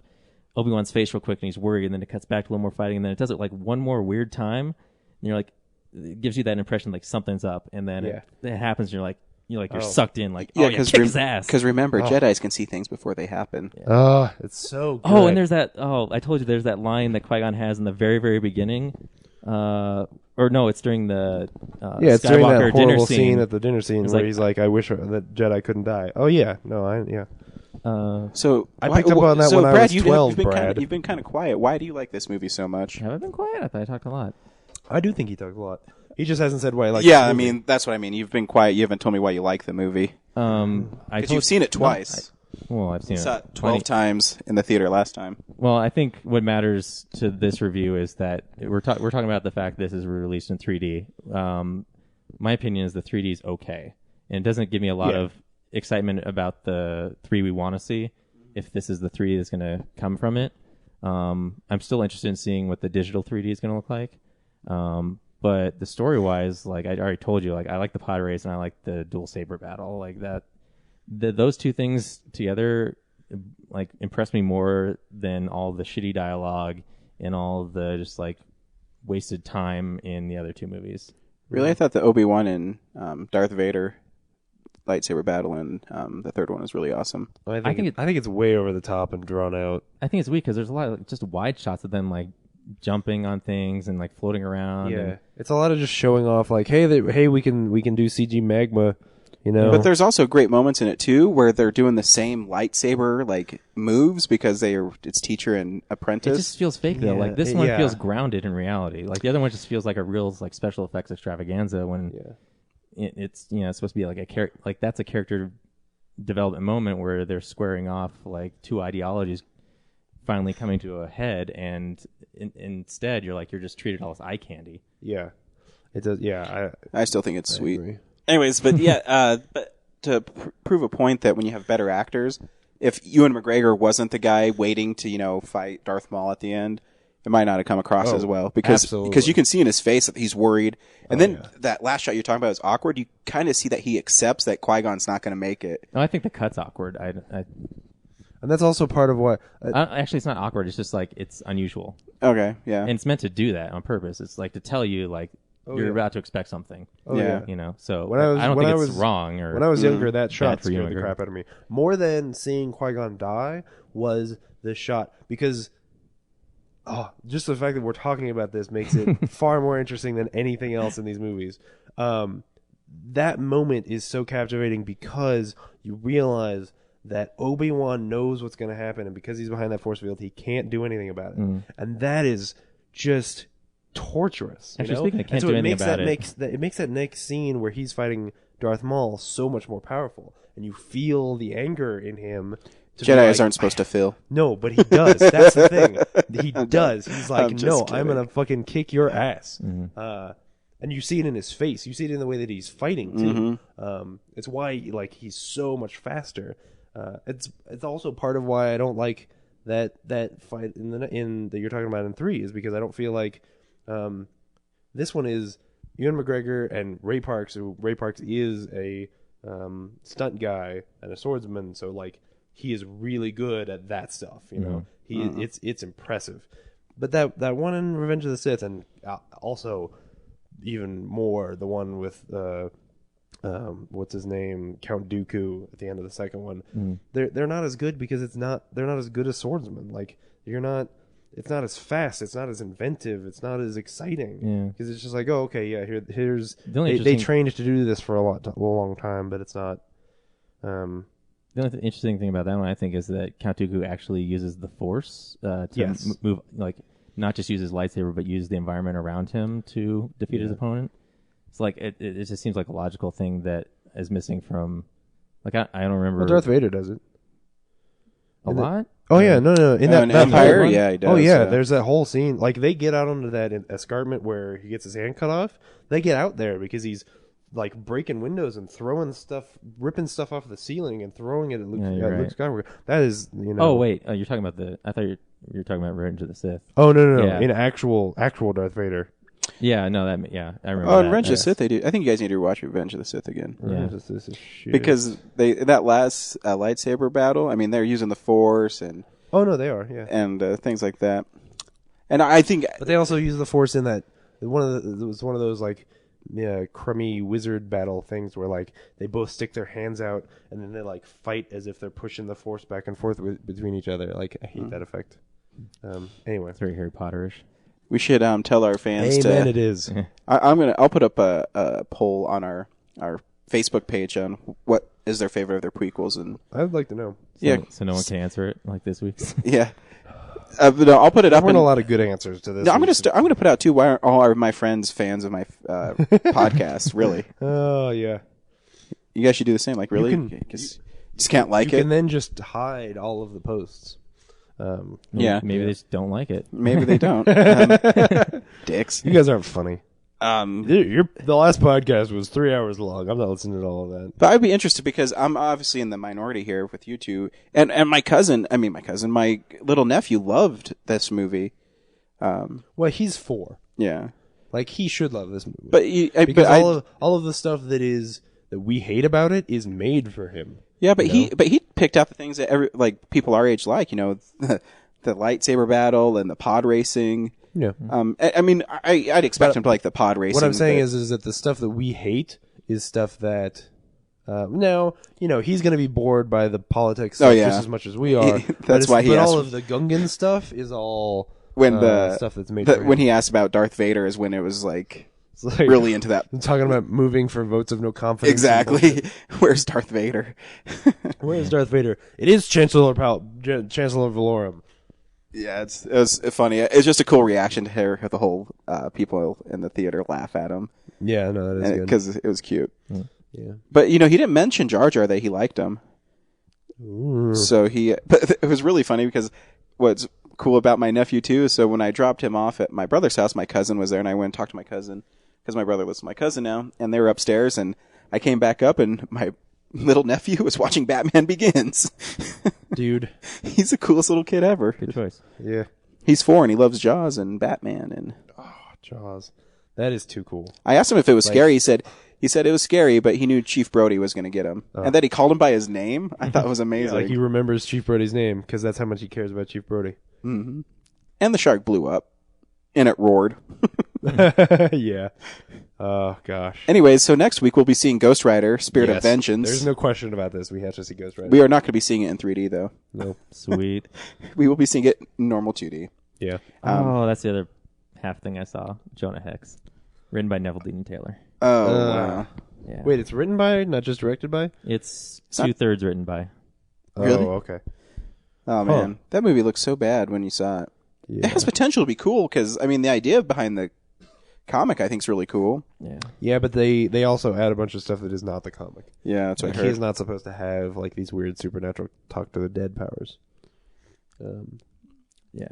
Obi-Wan's face real quick, and he's worried, and then it cuts back to a little more fighting, and then it does it like one more weird time, and you're like, it gives you that impression like something's up, and then it happens, and you're sucked in, like kick his ass. Because remember, Jedis can see things before they happen. It's so good. Oh, and there's that. Oh, I told you there's that line that Qui-Gon has in the very, very beginning. Or no, it's during the it's during that Skywalker horrible dinner scene at the dinner scene where like, he's like, "I wish that Jedi couldn't die." Oh yeah, So I picked up on that when Brad, I was 12. You've been kind of quiet. Why do you like this movie so much? Have I been quiet? I thought I talked a lot. I do think he talked a lot. He just hasn't said why I like. Yeah, I mean that's what I mean. You've been quiet. You haven't told me why you like the movie. Because you've seen it twice. I've seen it 12 times in the theater last time. Well, I think what matters to this review is that we're talking about the fact this is released in 3D. My opinion is the 3D is okay, and it doesn't give me a lot of excitement about the 3 we want to see. If this is the 3D that's going to come from it, I'm still interested in seeing what the digital 3D is going to look like. But the story-wise, like I already told you, like I like the pod race and I like the dual saber battle. Like that, those two things together, like impress me more than all the shitty dialogue and all the just like wasted time in the other two movies. Really, I thought the Obi-Wan and Darth Vader lightsaber battle in the third one was really awesome. I think it's way over the top and drawn out. I think it's weak because there's a lot of just wide shots of them like jumping on things and like floating around. Yeah, it's a lot of just showing off, like, hey, we can do CG magma, you know. But there's also great moments in it too, where they're doing the same lightsaber like moves because it's teacher and apprentice. It just feels fake though. Like this one feels grounded in reality. Like the other one just feels like a real like special effects extravaganza when it's it's supposed to be like a like that's a character development moment where they're squaring off like two ideologies finally coming to a head, and instead you're just treated all as eye candy. Yeah, it does. Yeah, I still think it's sweet. Agree. Anyways, but but to prove a point that when you have better actors, if Ewan McGregor wasn't the guy waiting to fight Darth Maul at the end, it might not have come across as well because you can see in his face that he's worried, and then that last shot you're talking about is awkward. You kind of see that he accepts that Qui-Gon's not going to make it. No, I think the cut's awkward. And that's also part of why. Actually, it's not awkward. It's just like it's unusual. Okay, yeah. And it's meant to do that on purpose. It's like to tell you you're about to expect something. Oh, yeah. So I don't think it's wrong. Or when I was younger, that shot scared the crap out of me. More than seeing Qui-Gon die was the shot, because just the fact that we're talking about this makes it far more interesting than anything else in these movies. That moment is so captivating because you realize that Obi-Wan knows what's going to happen, and because he's behind that force field, he can't do anything about it. And that is just torturous. Actually, speaking of can't do anything about it, it makes that next scene where he's fighting Darth Maul so much more powerful, and you feel the anger in him. Jedis aren't supposed to feel. No, but he does. That's the thing. He does. He's like, no, I'm going to fucking kick your ass. And you see it in his face. You see it in the way that he's fighting, too. It's why he's so much faster. It's also part of why I don't like that fight in that you're talking about in 3, is because I don't feel like this one is Ewan McGregor and Ray Parks. Ray Parks is a stunt guy and a swordsman, so he is really good at that stuff. It's impressive. But that one in Revenge of the Sith, and also even more the one with what's his name, Count Dooku at the end of the second one. They're not as good because they're not as good as swordsmen. Like it's not as fast, it's not as inventive, it's not as exciting. Because it's just like, oh, okay, yeah, here's they trained to do this for a long time, but it's not. The only interesting thing about that one, I think, is that Count Dooku actually uses the Force to move, like not just use his lightsaber, but use the environment around him to defeat his opponent. It's like it just seems like a logical thing that is missing from. Like I don't remember. Well, Darth Vader does it a lot. Oh yeah, no. In that Empire, whole, yeah, he does. Oh yeah, there's that whole scene. Like they get out onto that escarpment where he gets his hand cut off. They get out there because he's like breaking windows and throwing stuff, ripping stuff off the ceiling and throwing it at Luke, Luke Skywalker. That is, Oh wait, you're talking about I thought you were talking about Revenge of the Sith. Oh no. Yeah. In actual Darth Vader. Yeah, no, I remember. Oh, Revenge of the Sith, they do. I think you guys need to watch Revenge of the Sith again. Yeah, because that last lightsaber battle. I mean, they're using the Force and. Oh no, they are. Yeah, and things like that. And I think, but they also use the Force in that it was one of those like crummy wizard battle things where like they both stick their hands out and then they like fight as if they're pushing the Force back and forth between each other. Like I hate that effect. Anyway, it's very Harry Potterish. We should tell our fans. Amen. It is. I'll put up a poll on our Facebook page on what is their favorite of their prequels, and I'd like to know. So no one can answer it like this week. Yeah. But no, I'll put it up. There weren't a lot of good answers to this. No, I'm gonna put out too. Why aren't all my friends fans of my podcast? Really? Oh yeah. You guys should do the same. Like really, because you just can't like it. You can then just hide all of the posts. Maybe they just don't like it. Maybe they don't. Dicks. You guys aren't funny. The last podcast was 3 hours long. I'm not listening to all of that. But I'd be interested because I'm obviously in the minority here with you two, and my little nephew loved this movie. Well, he's 4. Yeah, like he should love this movie. But all of the stuff that we hate about it is made for him. Yeah, but he picked out the things that people our age like. The lightsaber battle and the pod racing. Yeah. I mean, I'd expect him to like the pod racing. What I'm saying is that the stuff that we hate is stuff that, now, he's going to be bored by the politics just as much as we are. That's why he asked. But all of the Gungan stuff is all stuff that's made for him. When he asked about Darth Vader is when it was like really into that. I'm talking about moving for votes of no confidence. Exactly. Where's Darth Vader? Where's Darth Vader? It is Chancellor Valorum. Yeah, it was funny. It's just a cool reaction to hear the whole people in the theater laugh at him. Yeah, no, that is good. Because it was cute. Yeah. But, he didn't mention Jar Jar that he liked him. Ooh. So but it was really funny because what's cool about my nephew, too, is so when I dropped him off at my brother's house, my cousin was there, and I went and talked to my cousin because my brother lives with my cousin now, and they were upstairs, and I came back up, and my little nephew was watching Batman Begins. Dude. He's the coolest little kid ever. Good choice. Yeah. He's 4 and he loves Jaws and Batman and Jaws. That is too cool. I asked him if it was scary. He said it was scary, but he knew Chief Brody was going to get him. And that he called him by his name, I thought was amazing. Like he remembers Chief Brody's name because that's how much he cares about Chief Brody. Mm-hmm. And the shark blew up and it roared. Yeah. Oh, gosh. Anyways, so next week we'll be seeing Ghost Rider, Spirit of Vengeance. There's no question about this. We have to see Ghost Rider. We are not going to be seeing it in 3D, though. No. Sweet. We will be seeing it in normal 2D. Yeah. That's the other half thing I saw. Jonah Hex. Written by Neville Dean Taylor. Oh, wow. Yeah. Wait, it's written by, not just directed by? It's 2/3 written by. Really? Oh, okay. Oh, man. That movie looks so bad when you saw it. Yeah. It has potential to be cool because, I mean, the idea behind the comic I think is really cool. Yeah, but they also add a bunch of stuff that is not the comic. Yeah, that's what I heard. He's not supposed to have like these weird supernatural talk to the dead powers. Yeah.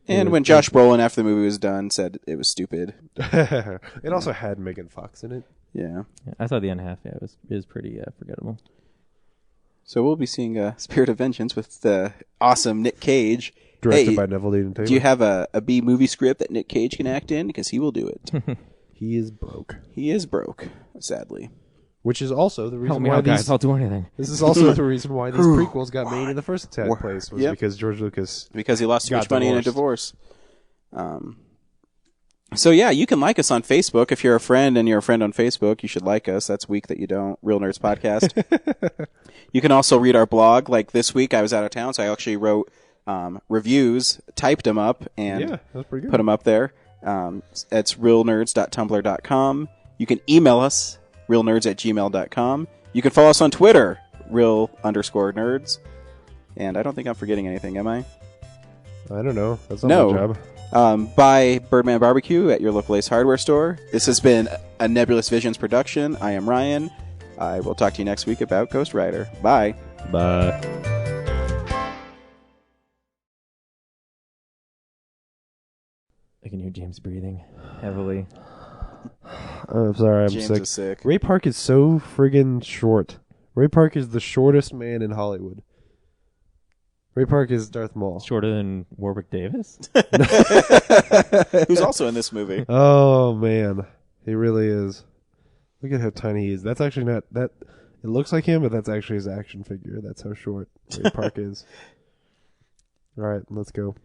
And when Josh Brolin after the movie was done said it was stupid. It also had Megan Fox in it. Yeah. I saw the end half. Yeah, it was pretty forgettable. So we'll be seeing Spirit of Vengeance with the awesome Nick Cage. Directed by Neville Dean Taylor. Do you have a B movie script that Nick Cage can act in? Because he will do it. He is broke. He is broke, sadly. Which is also the reason Help me why out, guys. I'll do anything. This is also the reason why these prequels got made in the first place was because George Lucas because he lost too much money in a divorce. So yeah, you can like us on Facebook. If you're a friend and you're a friend on Facebook, you should like us. That's weak that you don't. Real Nerds Podcast. You can also read our blog. Like this week I was out of town, so I actually wrote reviews, typed them up, and that's pretty good. put them up there. It's realnerds.tumblr.com. You can email us, realnerds@gmail.com. You can follow us on Twitter, real_nerds. And I don't think I'm forgetting anything, am I? I don't know. That's not my job. Buy Birdman Barbecue at your local Ace Hardware store. This has been a Nebulous Visions production. I am Ryan. I will talk to you next week about Ghost Rider. Bye. Bye. I can hear James breathing heavily. I'm sorry, I'm James sick. is sick. Ray Park is so friggin' short. Ray Park is the shortest man in Hollywood. Ray Park is Darth Maul. Shorter than Warwick Davis? Who's also in this movie. Oh, man. He really is. Look at how tiny he is. That's actually not... that. It looks like him, but that's actually his action figure. That's how short Ray Park is. All right, let's go.